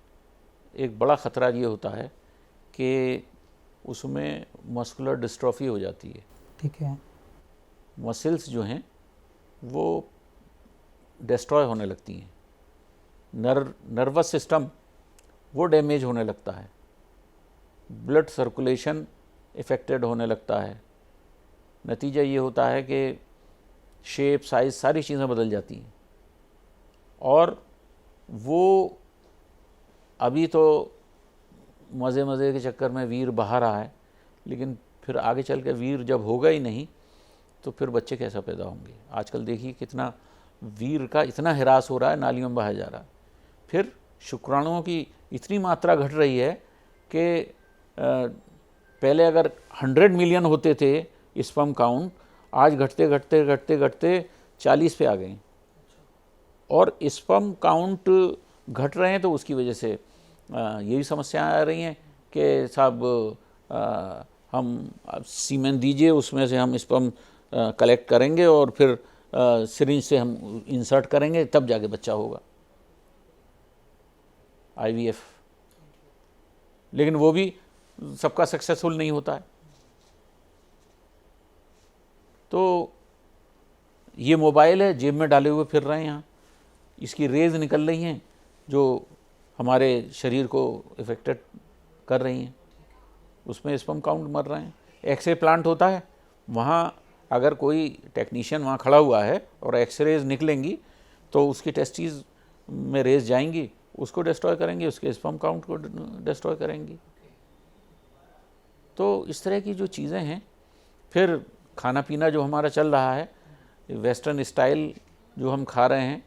एक बड़ा ख़तरा ये होता है कि उसमें मस्कुलर डिस्ट्रॉफी हो जाती है। ठीक है। मसल्स जो हैं वो डिस्ट्रॉय होने लगती हैं, नर्वस सिस्टम वो डैमेज होने लगता है, ब्लड सर्कुलेशन इफ़ेक्टेड होने लगता है। नतीजा ये होता है कि शेप, साइज़, सारी चीज़ें बदल जाती हैं। और वो अभी तो मज़े मज़े के चक्कर में वीर बहा रहा है, लेकिन फिर आगे चल के वीर जब होगा ही नहीं तो फिर बच्चे कैसा पैदा होंगे। आजकल देखिए कितना वीर का इतना हिरास हो रहा है, नालियों में बहाया जा रहा है। फिर शुक्राणुओं की इतनी मात्रा घट रही है कि पहले अगर 100 मिलियन होते थे स्पर्म काउंट, आज घटते घटते घटते घटते 40 पे आ गए। और स्पर्म काउंट घट रहे हैं तो उसकी वजह से यही समस्याएं आ रही हैं कि साहब हम सीमेन दीजिए, उसमें से हम स्पर्म कलेक्ट करेंगे और फिर सिरिंज से हम इंसर्ट करेंगे, तब जाके बच्चा होगा, IVF। लेकिन वो भी सबका सक्सेसफुल नहीं होता है। तो ये मोबाइल है, जेब में डाले हुए फिर रहे हैं, यहाँ इसकी रेज निकल रही हैं जो हमारे शरीर को इफेक्टेड कर रही हैं, उसमें स्पर्म काउंट मर रहे हैं। एक्सरे प्लांट होता है, वहाँ अगर कोई टेक्नीशियन वहाँ खड़ा हुआ है और एक्सरेज निकलेंगी तो उसकी टेस्टीज में रेज जाएंगी, उसको डिस्ट्रॉय करेंगी, उसके स्पर्म काउंट को डिस्ट्रॉय करेंगी। तो इस तरह की जो चीज़ें हैं, फिर खाना पीना जो हमारा चल रहा है, वेस्टर्न स्टाइल जो हम खा रहे हैं,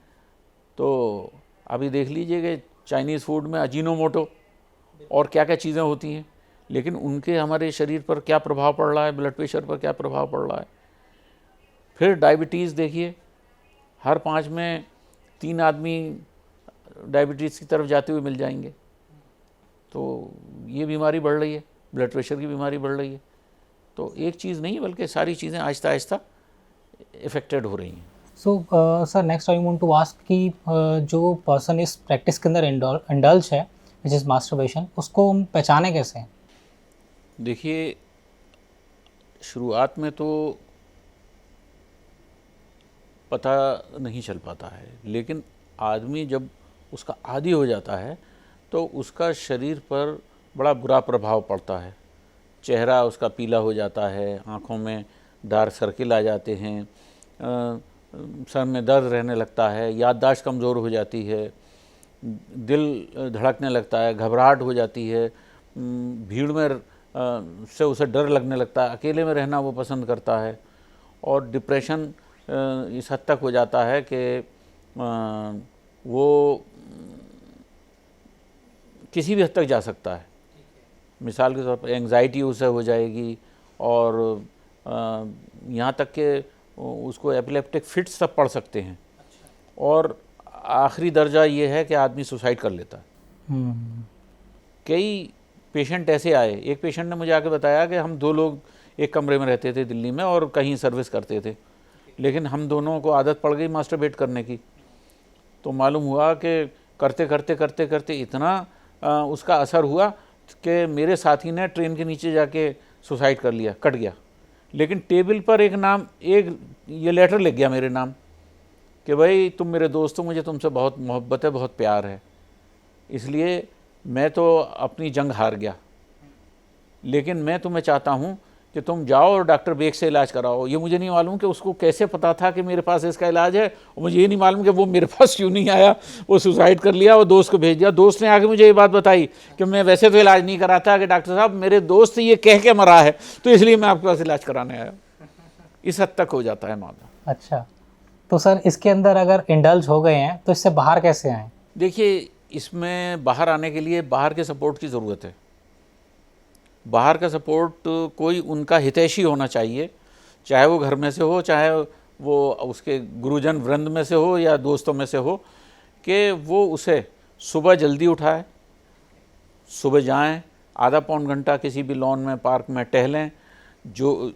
तो अभी देख लीजिए कि चाइनीज़ फूड में अजीनोमोटो और क्या क्या चीज़ें होती हैं, लेकिन उनके हमारे शरीर पर क्या प्रभाव पड़ रहा है, ब्लड प्रेशर पर क्या प्रभाव पड़ रहा है। फिर डायबिटीज़ देखिए, हर 5 में 3 आदमी डायबिटीज़ की तरफ जाते हुए मिल जाएंगे। तो ये बीमारी बढ़ रही है, ब्लड प्रेशर की बीमारी बढ़ रही है। तो एक चीज़ नहीं बल्कि सारी चीज़ें आहिस्ता आहिस्ता इफ़ेक्टेड हो रही हैं। So sir next I want to ask कि जो पर्सन इस प्रैक्टिस के अंदर इंडल्ज है विच इज़ मास्टरबेशन, उसको हम पहचाने कैसे हैं? देखिए, शुरुआत में तो पता नहीं चल पाता है, लेकिन आदमी जब उसका आदी हो जाता है तो उसका शरीर पर बड़ा बुरा प्रभाव पड़ता है। चेहरा उसका पीला हो जाता है, आँखों में डार्क सर्किल आ जाते हैं, सर में दर्द रहने लगता है, याददाश्त कमज़ोर हो जाती है, दिल धड़कने लगता है, घबराहट हो जाती है, भीड़ में से उसे डर लगने लगता है, अकेले में रहना वो पसंद करता है, और डिप्रेशन इस हद तक हो जाता है कि वो किसी भी हद तक जा सकता है। मिसाल के तौर पर एंग्जाइटी उसे हो जाएगी, और यहाँ तक कि उसको एपिलेप्टिक फिट्स तक पड़ सकते हैं, और आखिरी दर्जा ये है कि आदमी सुसाइड कर लेता है। कई पेशेंट ऐसे आए, एक पेशेंट ने मुझे आके बताया कि हम 2 लोग एक कमरे में रहते थे दिल्ली में और कहीं सर्विस करते थे, लेकिन हम दोनों को आदत पड़ गई मास्टरबेट करने की। तो मालूम हुआ कि करते करते करते करते इतना उसका असर हुआ कि मेरे साथी ने ट्रेन के नीचे जाके सुसाइड कर लिया, कट गया। लेकिन टेबल पर एक ये लेटर लिख गया मेरे नाम कि भाई तुम मेरे दोस्त हो, मुझे तुमसे बहुत मोहब्बत है, बहुत प्यार है, इसलिए मैं तो अपनी जंग हार गया, लेकिन मैं तुम्हें चाहता हूँ कि तुम जाओ और डॉक्टर बेग से इलाज कराओ। ये मुझे नहीं मालूम कि उसको कैसे पता था कि मेरे पास इसका इलाज है, और मुझे ये नहीं मालूम कि वो मेरे पास क्यों नहीं आया, वो सुसाइड कर लिया और दोस्त को भेज दिया। दोस्त ने आके मुझे ये बात बताई कि मैं वैसे तो इलाज नहीं कराता, कि डॉक्टर साहब मेरे दोस्त ये कह के मरा है तो इसलिए मैं आपके पास इलाज कराने आया। इस हद तक हो जाता है मामला। अच्छा, तो सर इसके अंदर अगर इंडल्ज हो गए हैं तो इससे बाहर कैसे आएँ? देखिए, इसमें बाहर आने के लिए बाहर के सपोर्ट की ज़रूरत है। बाहर का सपोर्ट कोई उनका हितैषी होना चाहिए, चाहे वो घर में से हो, चाहे वो उसके गुरुजन वृंद में से हो या दोस्तों में से हो, कि वो उसे सुबह जल्दी उठाए, सुबह जाएं, आधा पौन घंटा किसी भी लॉन में, पार्क में टहलें, जो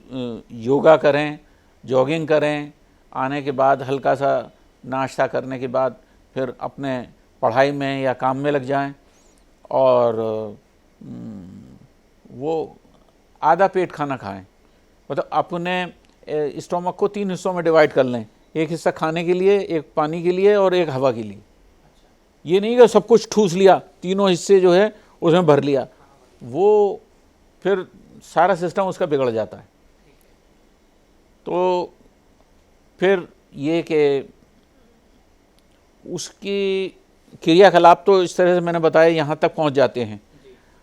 योगा करें, जॉगिंग करें, आने के बाद हल्का सा नाश्ता करने के बाद फिर अपने पढ़ाई में या काम में लग जाएं, और वो आधा पेट खाना खाएं। मतलब अपने स्टोमक को 3 हिस्सों में डिवाइड कर लें, एक हिस्सा खाने के लिए, एक पानी के लिए और एक हवा के लिए। ये नहीं कि सब कुछ ठूस लिया, तीनों हिस्से जो है उसमें भर लिया, वो फिर सारा सिस्टम उसका बिगड़ जाता है। तो फिर ये कि उसकी क्रियाकलाप तो इस तरह से मैंने बताया यहाँ तक पहुँच जाते हैं।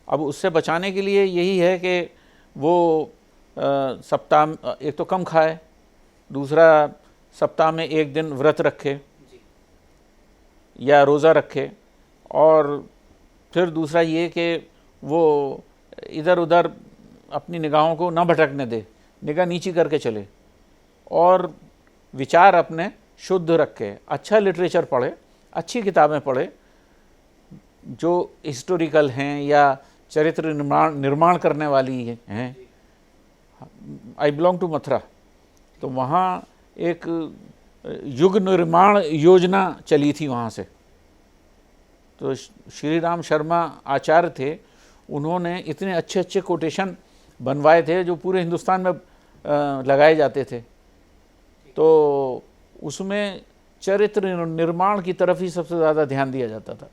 अब उससे बचाने के लिए यही है कि वो सप्ताह एक तो कम खाए, दूसरा सप्ताह में 1 दिन व्रत रखे या रोज़ा रखे, और फिर दूसरा ये कि वो इधर उधर अपनी निगाहों को ना भटकने दे, निगाह नीची करके चले, और विचार अपने शुद्ध रखे, अच्छा लिटरेचर पढ़े, अच्छी किताबें पढ़े जो हिस्टोरिकल हैं या चरित्र निर्माण करने वाली हैं। आई बिलोंग टू मथुरा, तो वहाँ एक युग निर्माण योजना चली थी वहाँ से। तो श्री राम शर्मा आचार्य थे, उन्होंने इतने अच्छे अच्छे कोटेशन बनवाए थे जो पूरे हिंदुस्तान में लगाए जाते थे। तो उसमें चरित्र निर्माण की तरफ ही सबसे ज़्यादा ध्यान दिया जाता था,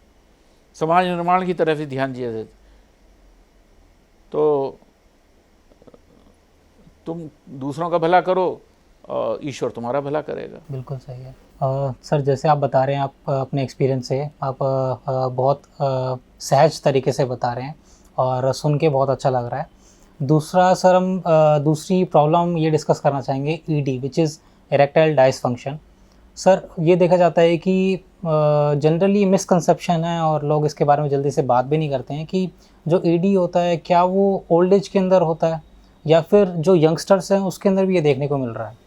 समाज निर्माण की तरफ ही ध्यान दिया जाता। तो तुम दूसरों का भला करो, ईश्वर तुम्हारा भला करेगा। बिल्कुल सही है। सर जैसे आप बता रहे हैं, आप अपने एक्सपीरियंस से आप बहुत सहज तरीके से बता रहे हैं और सुन के बहुत अच्छा लग रहा है। दूसरा सर, हम दूसरी प्रॉब्लम ये डिस्कस करना चाहेंगे, ED which is erectile dysfunction. Sir ये देखा जाता है कि जनरली मिसकंसेप्शन है और लोग इसके बारे में जल्दी से बात भी नहीं करते हैं कि जो ईडी होता है क्या वो ओल्ड एज के अंदर होता है या फिर जो यंगस्टर्स हैं उसके अंदर भी ये देखने को मिल रहा है?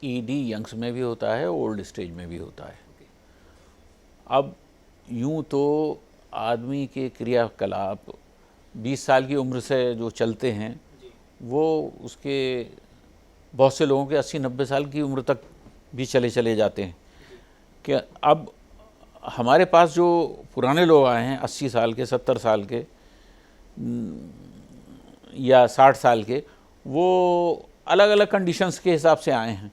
ईडी यंग्स में भी होता है, ओल्ड स्टेज में भी होता है। अब यूँ तो आदमी के क्रियाकलाप 20 साल की उम्र से जो चलते हैं वो उसके बहुत से लोगों के 80-90 साल की उम्र तक भी चले चले जाते हैं। कि अब हमारे पास जो पुराने लोग आए हैं 80 साल के, 70 साल के या 60 साल के, वो अलग अलग कंडीशंस के हिसाब से आए हैं।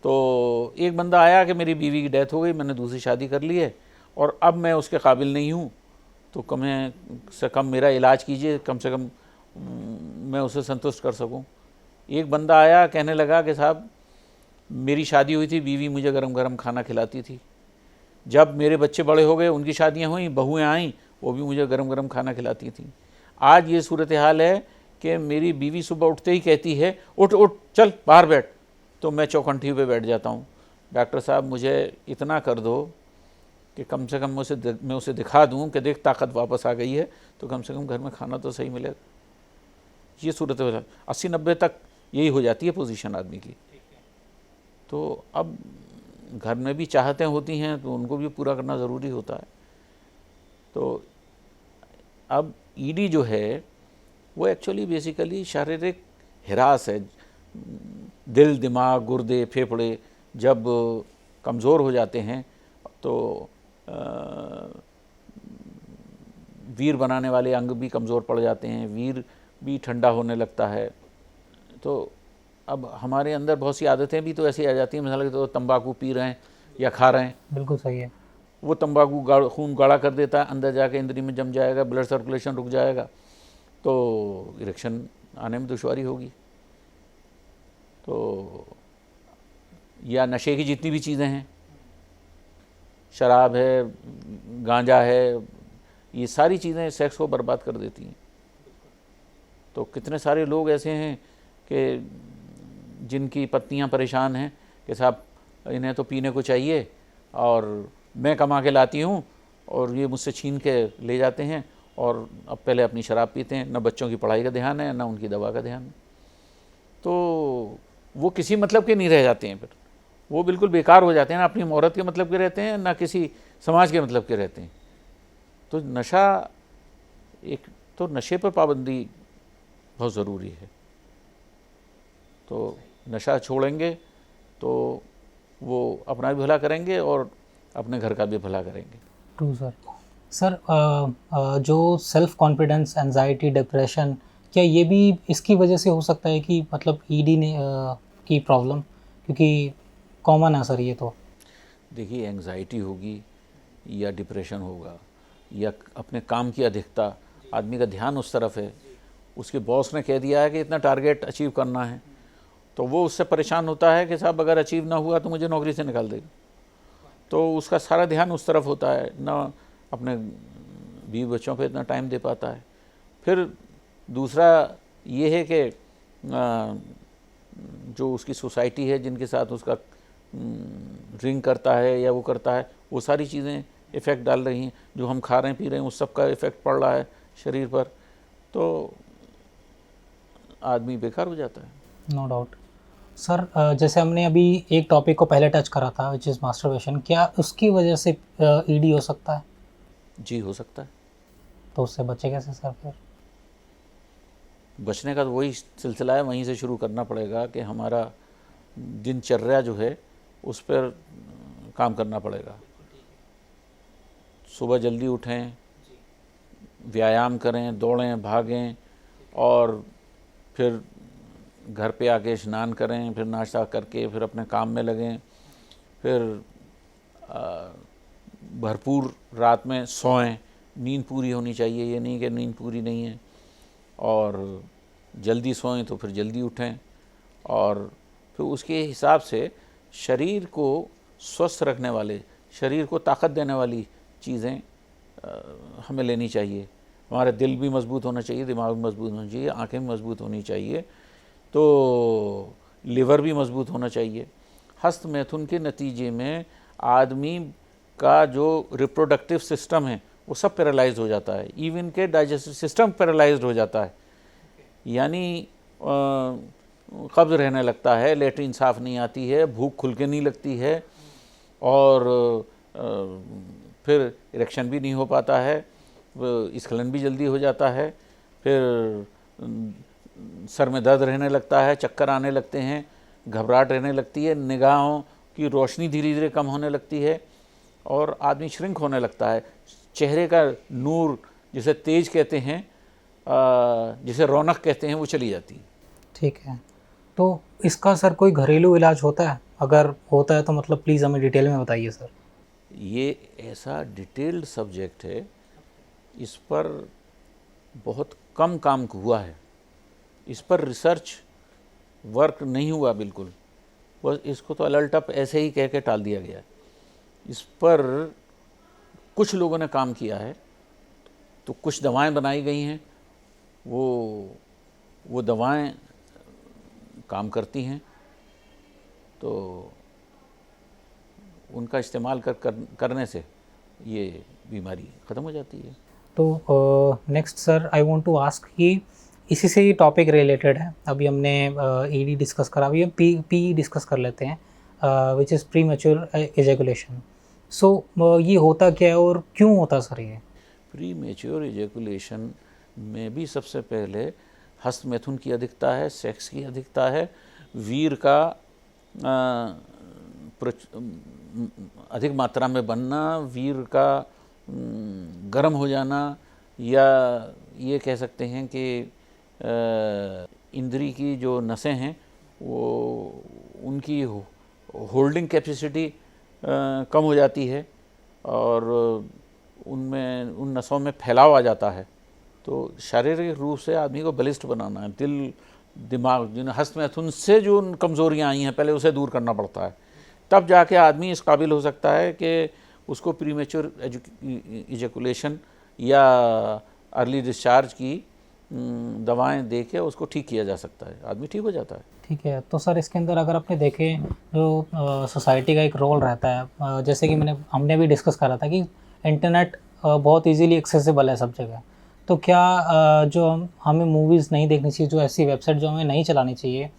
तो एक बंदा आया कि मेरी बीवी की डेथ हो गई, मैंने दूसरी शादी कर ली है और अब मैं उसके काबिल नहीं हूँ, तो कम से कम मेरा इलाज कीजिए, कम से कम मैं उसे संतुष्ट कर सकूँ। एक बंदा आया कहने लगा कि साहब मेरी शादी हुई थी, बीवी मुझे गरम गरम खाना खिलाती थी, जब मेरे बच्चे बड़े हो गए, उनकी शादियां हुई, बहुएं आईं, वो भी मुझे गरम गरम खाना खिलाती थी। आज ये सूरत हाल है कि मेरी बीवी सुबह उठते ही कहती है उठ उठ चल बाहर बैठ, तो मैं चौखंठी पे बैठ जाता हूँ, डॉक्टर साहब मुझे इतना कर दो कि कम से कम मैं उसे दिखा दूँ कि देख ताकत वापस आ गई है, तो कम से कम घर में खाना तो सही मिलेगा। ये सूरत 80-90 तक यही हो जाती है पोजीशन आदमी की। तो अब घर में भी चाहतें होती हैं तो उनको भी पूरा करना ज़रूरी होता है। तो अब ईडी जो है वो एक्चुअली बेसिकली शारीरिक हिरास है। दिल, दिमाग, गुर्दे, फेफड़े जब कमज़ोर हो जाते हैं तो वीर बनाने वाले अंग भी कमज़ोर पड़ जाते हैं, वीर भी ठंडा होने लगता है। तो अब हमारे अंदर बहुत सी आदतें भी तो ऐसी आ जाती हैं, मिसाल के तो तंबाकू पी रहे हैं या खा रहे हैं, बिल्कुल सही है। वो तंबाकू खून गाढ़ा कर देता है, अंदर जाके इंद्री में जम जाएगा, ब्लड सर्कुलेशन रुक जाएगा, तो इरेक्शन आने में दुश्वारी होगी। तो या नशे की जितनी भी चीज़ें हैं, शराब है, गांजा है, ये सारी चीज़ें सेक्स को बर्बाद कर देती हैं। तो कितने सारे लोग ऐसे हैं कि जिनकी पत्नियां परेशान हैं कि साहब इन्हें तो पीने को चाहिए और मैं कमा के लाती हूँ और ये मुझसे छीन के ले जाते हैं, और अब पहले अपनी शराब पीते हैं, न बच्चों की पढ़ाई का ध्यान है, न उनकी दवा का ध्यान है। तो वो किसी मतलब के नहीं रह जाते हैं, फिर वो बिल्कुल बेकार हो जाते हैं, ना अपनी औरत के मतलब के रहते हैं, ना किसी समाज के मतलब के रहते हैं। तो नशा, एक तो नशे पर पाबंदी बहुत ज़रूरी है। तो नशा छोड़ेंगे तो वो अपना भी भला करेंगे और अपने घर का भी भला करेंगे। True sir. सर जो सेल्फ कॉन्फिडेंस, एंजाइटी, डिप्रेशन, क्या ये भी इसकी वजह से हो सकता है कि मतलब ईडी ने की प्रॉब्लम, क्योंकि कॉमन है सर ये तो। देखिए, एंग्जाइटी होगी या डिप्रेशन होगा या अपने काम की अधिकता, आदमी का ध्यान उस तरफ है, उसके बॉस ने कह दिया है कि इतना टारगेट अचीव करना है, तो वो उससे परेशान होता है कि साहब अगर अचीव ना हुआ तो मुझे नौकरी से निकाल देगा। तो उसका सारा ध्यान उस तरफ होता है, ना अपने बीवी बच्चों पे इतना टाइम दे पाता है। फिर दूसरा ये है कि जो उसकी सोसाइटी है, जिनके साथ उसका ड्रिंक करता है या वो करता है, वो सारी चीज़ें इफ़ेक्ट डाल रही हैं। जो हम खा रहे हैं पी रहे हैं उस सब का इफ़ेक्ट पड़ रहा है शरीर पर, तो आदमी बेकार हो जाता है। No doubt. सर जैसे हमने अभी एक टॉपिक को पहले टच करा था विच इज़ मास्टरबेशन, क्या उसकी वजह से ईडी हो सकता है? जी, हो सकता है। तो उससे बचे कैसे सर फिर? बचने का तो वही सिलसिला है, वहीं से शुरू करना पड़ेगा कि हमारा दिनचर्या जो है उस पर काम करना पड़ेगा। सुबह जल्दी उठें, व्यायाम करें, दौड़ें, भागें, और फिर घर पे आके स्नान करें, फिर नाश्ता करके फिर अपने काम में लगें, फिर भरपूर रात में सोएं, नींद पूरी होनी चाहिए, ये नहीं कि नींद पूरी नहीं है, और जल्दी सोएं तो फिर जल्दी उठें, और फिर उसके हिसाब से शरीर को स्वस्थ रखने वाले, शरीर को ताकत देने वाली चीज़ें हमें लेनी चाहिए। हमारा दिल भी मजबूत होना चाहिए, दिमाग भी मजबूत होना चाहिए, आँखें भी मजबूत होनी चाहिए, तो लिवर भी मजबूत होना चाहिए। हस्त मैथुन के नतीजे में आदमी का जो रिप्रोडक्टिव सिस्टम है वो सब पैरालाइज हो जाता है, इवन के डाइजेस्टिव सिस्टम पैरालाइज्ड हो जाता है, यानी कब्ज़ रहने लगता है, लेटरिन साफ़ नहीं आती है, भूख खुल के नहीं लगती है, और फिर इरेक्शन भी नहीं हो पाता है, स्खलन भी जल्दी हो जाता है, फिर सर में दर्द रहने लगता है, चक्कर आने लगते हैं, घबराहट रहने लगती है, निगाहों की रोशनी धीरे धीरे कम होने लगती है और आदमी श्रिंक होने लगता है। चेहरे का नूर, जिसे तेज कहते हैं, जिसे रौनक कहते हैं, वो चली जाती है। ठीक है, तो इसका सर कोई घरेलू इलाज होता है? अगर होता है तो मतलब प्लीज़ हमें डिटेल में बताइए सर। ये ऐसा डिटेल्ड सब्जेक्ट है, इस पर बहुत कम काम हुआ है, इस पर रिसर्च वर्क नहीं हुआ बिल्कुल, बस इसको तो अलटअप ऐसे ही कह के टाल दिया गया। इस पर कुछ लोगों ने काम किया है, तो कुछ दवाएं बनाई गई हैं, वो दवाएं काम करती हैं, तो उनका इस्तेमाल करने से ये बीमारी ख़त्म हो जाती है। तो next sir I want to ask कि इसी से ही टॉपिक रिलेटेड है। अभी हमने ईडी डिस्कस करा, अभी हम पी डिस्कस कर लेते हैं, which is premature ejaculation. So ये होता क्या है और क्यों होता सर ये? प्री मैच्योर एजैकुलेशन में भी सबसे पहले हस्त मैथुन की अधिकता है, सेक्स की अधिकता है, वीर का अधिक मात्रा में बनना, वीर का गर्म हो जाना, या ये कह सकते हैं कि इंद्री की जो नसें हैं वो उनकी होल्डिंग कैपेसिटी कम हो जाती है और उनमें उन नसों में फैलाव आ जाता है। तो शारीरिक रूप से आदमी को बलिष्ठ बनाना है, दिल दिमाग जिन हस्त मैथुन से जो कमज़ोरियाँ आई हैं पहले उसे दूर करना पड़ता है, तब जाके आदमी इस काबिल हो सकता है कि उसको प्रीमेच्योर इजैकुलेशन या अर्ली डिस्चार्ज की दवाएं दे के उसको ठीक किया जा सकता है, आदमी ठीक हो जाता है। ठीक है, तो सर इसके अंदर अगर आपने देखे जो सोसाइटी का एक रोल रहता है, जैसे कि हमने भी डिस्कस करा था कि इंटरनेट बहुत इजीली एक्सेसिबल है सब जगह, तो क्या जो हमें मूवीज़ नहीं देखनी चाहिए, जो ऐसी वेबसाइट जो हमें नहीं चलानी चाहिए,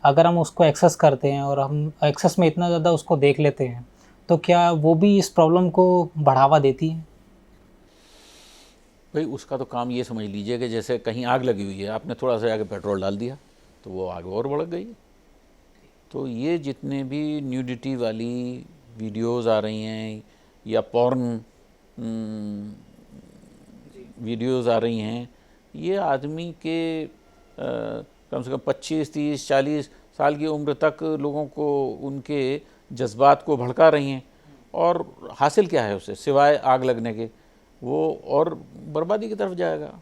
अगर हम उसको एक्सेस करते हैं और हम एक्सेस में इतना ज़्यादा उसको देख लेते हैं, तो क्या वो भी इस प्रॉब्लम को बढ़ावा देती है? भाई उसका तो काम ये समझ लीजिए कि जैसे कहीं आग लगी हुई है, आपने थोड़ा सा आगे पेट्रोल डाल दिया तो वो आग और बढ़ गई। तो ये जितने भी न्यूडिटी वाली वीडियोज़ आ रही हैं या पॉर्न वीडियोज़ आ रही हैं, ये आदमी के कम से कम 25, 30, 40 साल की उम्र तक लोगों को उनके जज्बात को भड़का रही हैं। और हासिल क्या है उसे सिवाय आग लगने के? वो और बर्बादी की तरफ जाएगा।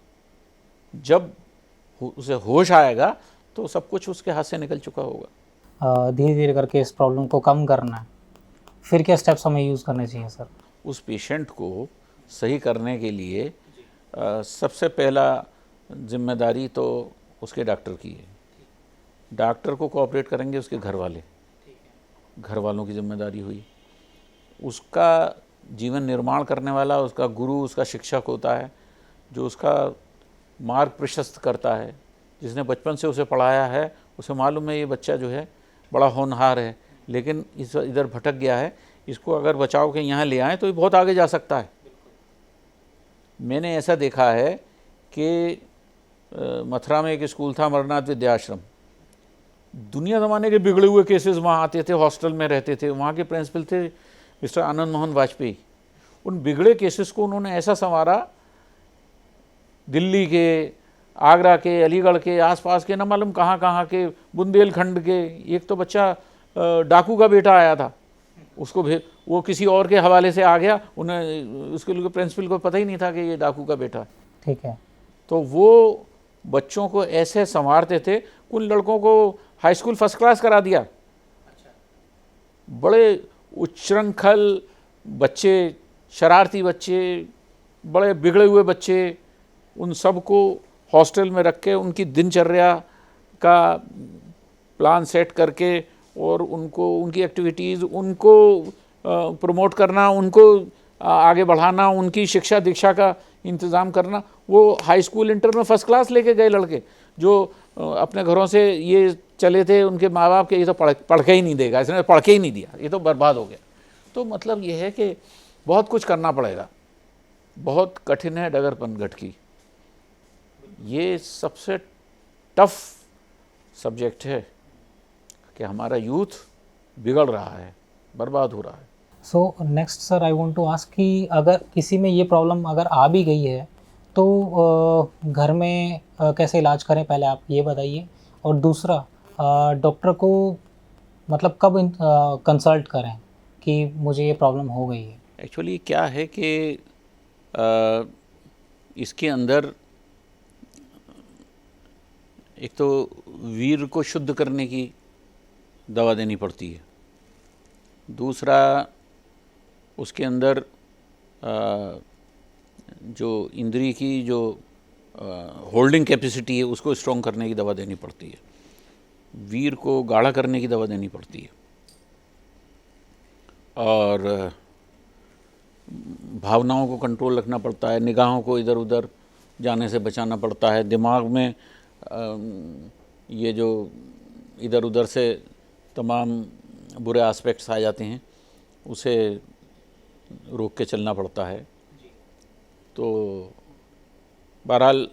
जब उसे होश आएगा तो सब कुछ उसके हाथ से निकल चुका होगा। धीरे धीरे करके इस प्रॉब्लम को कम करना है, फिर क्या स्टेप्स हमें यूज़ करने चाहिए सर? उस पेशेंट को सही करने के लिए सबसे पहला जिम्मेदारी तो उसके डॉक्टर की है। डॉक्टर को कोऑपरेट करेंगे उसके घर वाले, घर वालों की जिम्मेदारी हुई। उसका जीवन निर्माण करने वाला उसका गुरु, उसका शिक्षक होता है, जो उसका मार्ग प्रशस्त करता है, जिसने बचपन से उसे पढ़ाया है। उसे मालूम है ये बच्चा जो है बड़ा होनहार है, लेकिन इधर भटक गया है, इसको अगर बचाव के यहाँ ले आएँ तो ये बहुत आगे जा सकता है। मैंने ऐसा देखा है कि मथुरा में एक स्कूल था, अमरनाथ विद्याश्रम। दुनिया ज़माने के बिगड़े हुए केसेस वहाँ आते थे, हॉस्टल में रहते थे। वहाँ के प्रिंसिपल थे मिस्टर आनंद मोहन वाजपेयी। उन बिगड़े केसेस को उन्होंने ऐसा संवारा, दिल्ली के, आगरा के, अलीगढ़ के, आसपास के, न मालूम कहाँ कहाँ के, बुंदेलखंड के। एक तो बच्चा डाकू का बेटा आया था, उसको वो किसी और के हवाले से आ गया, उन्हें उसके लिए प्रिंसिपल को पता ही नहीं था कि ये डाकू का बेटा। ठीक है, तो वो बच्चों को ऐसे संवारते थे। उन लड़कों को हाई स्कूल फर्स्ट क्लास करा दिया। बड़े उच्छृंखल बच्चे, शरारती बच्चे, बड़े बिगड़े हुए बच्चे, उन सबको हॉस्टल में रख के उनकी दिनचर्या का प्लान सेट करके और उनको उनकी एक्टिविटीज़ उनको प्रमोट करना, उनको आगे बढ़ाना, उनकी शिक्षा दीक्षा का इंतज़ाम करना। वो हाई स्कूल इंटर में फर्स्ट क्लास लेके गए लड़के, जो अपने घरों से ये चले थे, उनके माँ बाप के ये तो पढ़ के ही नहीं देगा, इसने पढ़ के ही नहीं दिया, ये तो बर्बाद हो गया। तो मतलब ये है कि बहुत कुछ करना पड़ेगा, बहुत कठिन है डगरपन गठकी। ये सबसे टफ सब्जेक्ट है कि हमारा यूथ बिगड़ रहा है, बर्बाद हो रहा है। So next sir I want to ask कि अगर किसी में ये प्रॉब्लम अगर आ भी गई है तो घर में कैसे इलाज करें, पहले आप ये बताइए। और दूसरा, डॉक्टर को मतलब कब कंसल्ट करें कि मुझे ये प्रॉब्लम हो गई है? एक्चुअली क्या है कि इसके अंदर एक तो वीर को शुद्ध करने की दवा देनी पड़ती है, दूसरा उसके अंदर जो इंद्रिय की जो होल्डिंग कैपेसिटी है उसको स्ट्रॉन्ग करने की दवा देनी पड़ती है, वीर को गाढ़ा करने की दवा देनी पड़ती है, और भावनाओं को कंट्रोल रखना पड़ता है, निगाहों को इधर उधर जाने से बचाना पड़ता है, दिमाग में ये जो इधर उधर से तमाम बुरे एस्पेक्ट्स आ जाते हैं उसे रोक के चलना पड़ता है। तो बहरहाल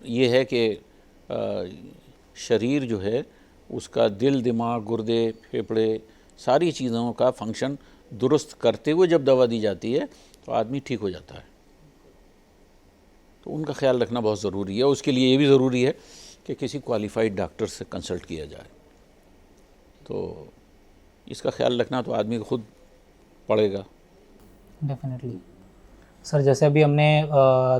ये है कि शरीर जो है उसका दिल, दिमाग, गुर्दे, फेफड़े, सारी चीज़ों का फंक्शन दुरुस्त करते हुए जब दवा दी जाती है तो आदमी ठीक हो जाता है। तो उनका ख्याल रखना बहुत ज़रूरी है। उसके लिए ये भी ज़रूरी है कि किसी क्वालिफाइड डॉक्टर से कंसल्ट किया जाए। तो इसका ख्याल रखना तो आदमी को खुद पड़ेगा। डेफिनेटली सर, जैसे अभी हमने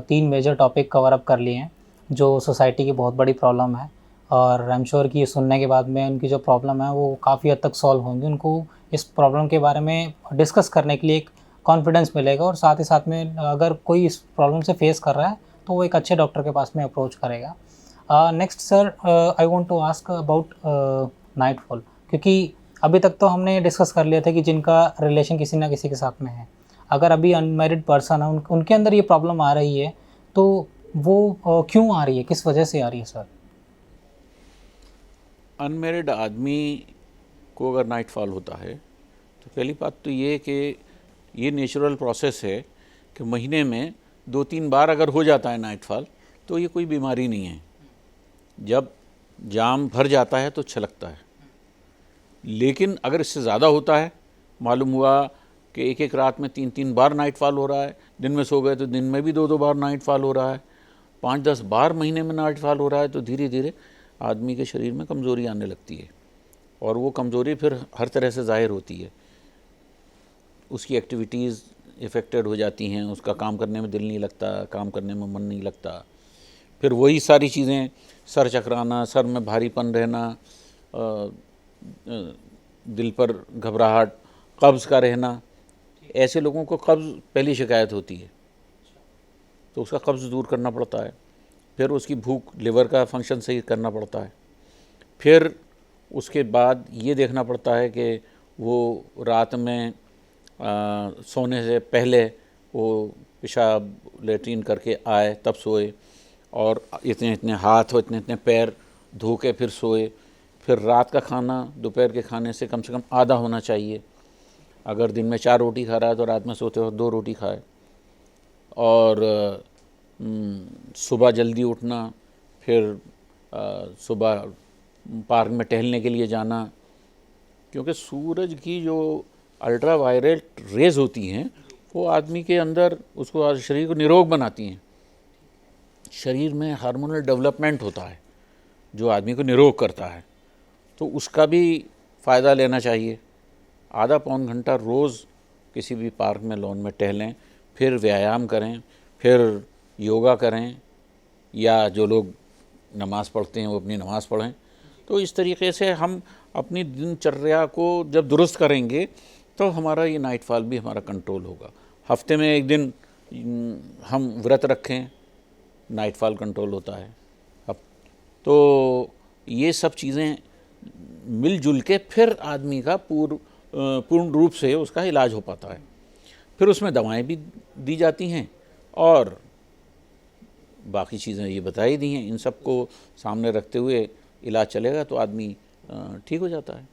3 मेजर टॉपिक कवर अप कर लिए हैं जो सोसाइटी की बहुत बड़ी प्रॉब्लम है, और आई एम श्योर कि ये सुनने के बाद में उनकी जो प्रॉब्लम है वो काफ़ी हद तक सॉल्व होंगी। उनको इस प्रॉब्लम के बारे में डिस्कस करने के लिए एक कॉन्फिडेंस मिलेगा, और साथ ही साथ में अगर कोई इस प्रॉब्लम से फेस कर रहा है तो वो एक अच्छे डॉक्टर के पास में अप्रोच करेगा। Next sir, I want to ask about nightfall, क्योंकि अभी तक तो हमने डिस्कस कर लिया था कि जिनका रिलेशन किसी ना किसी के साथ में है, अगर अभी अनमैरिड पर्सन है उनके अंदर ये प्रॉब्लम आ रही है तो वो क्यों आ रही है, किस वजह से आ रही है सर? अनमैरिड आदमी को अगर नाइटफॉल होता है तो पहली बात तो ये कि ये नेचुरल प्रोसेस है कि महीने में 2-3 बार अगर हो जाता है नाइटफॉल तो ये कोई बीमारी नहीं है। जब जाम भर जाता है तो छलकता है, लेकिन अगर इससे ज़्यादा होता है, मालूम हुआ कि एक एक रात में 3-3 बार नाइटफॉल हो रहा है, दिन में सो गए तो दिन में भी 2-2 बार नाइटफॉल हो रहा है, 5-10 बार महीने में नाइटफॉल हो रहा है, तो धीरे धीरे आदमी के शरीर में कमज़ोरी आने लगती है, और वो कमज़ोरी फिर हर तरह से ज़ाहिर होती है। उसकी एक्टिविटीज़ इफ़ेक्टेड हो जाती हैं, उसका काम करने में दिल नहीं लगता, काम करने में मन नहीं लगता, फिर वही सारी चीज़ें, सर चकराना, सर में भारीपन रहना, दिल पर घबराहट, कब्ज़ का रहना, ऐसे लोगों को कब्ज़ पहली शिकायत होती है, तो उसका कब्ज़ दूर करना पड़ता है। फिर उसकी भूख, लिवर का फंक्शन सही करना पड़ता है। फिर उसके बाद ये देखना पड़ता है कि वो रात में सोने से पहले वो पेशाब लेट्रिन करके आए तब सोए, और इतने इतने हाथ और इतने इतने पैर धो के फिर सोए। फिर रात का खाना दोपहर के खाने से कम आधा होना चाहिए। अगर दिन में 4 रोटी खा रहा है तो रात में सोते वक्त 2 रोटी खाए। और सुबह जल्दी उठना, फिर सुबह पार्क में टहलने के लिए जाना, क्योंकि सूरज की जो अल्ट्रा वायलेट रेज़ होती हैं वो आदमी के अंदर उसको, शरीर को निरोग बनाती हैं। शरीर में हार्मोनल डेवलपमेंट होता है जो आदमी को निरोग करता है, तो उसका भी फ़ायदा लेना चाहिए। आधा पौन घंटा रोज़ किसी भी पार्क में, लॉन में टहलें, फिर व्यायाम करें, फिर योगा करें, या जो लोग नमाज़ पढ़ते हैं वो अपनी नमाज़ पढ़ें। तो इस तरीके से हम अपनी दिनचर्या को जब दुरुस्त करेंगे तो हमारा ये नाइटफॉल भी हमारा कंट्रोल होगा। हफ्ते में एक दिन हम व्रत रखें, नाइटफॉल कंट्रोल होता है। अब तो ये सब चीज़ें मिलजुल के फिर आदमी का पूर्ण रूप से उसका इलाज हो पाता है। फिर उसमें दवाएं भी दी जाती हैं, और बाकी चीज़ें ये बताई दी हैं। इन सब को सामने रखते हुए इलाज चलेगा तो आदमी ठीक हो जाता है।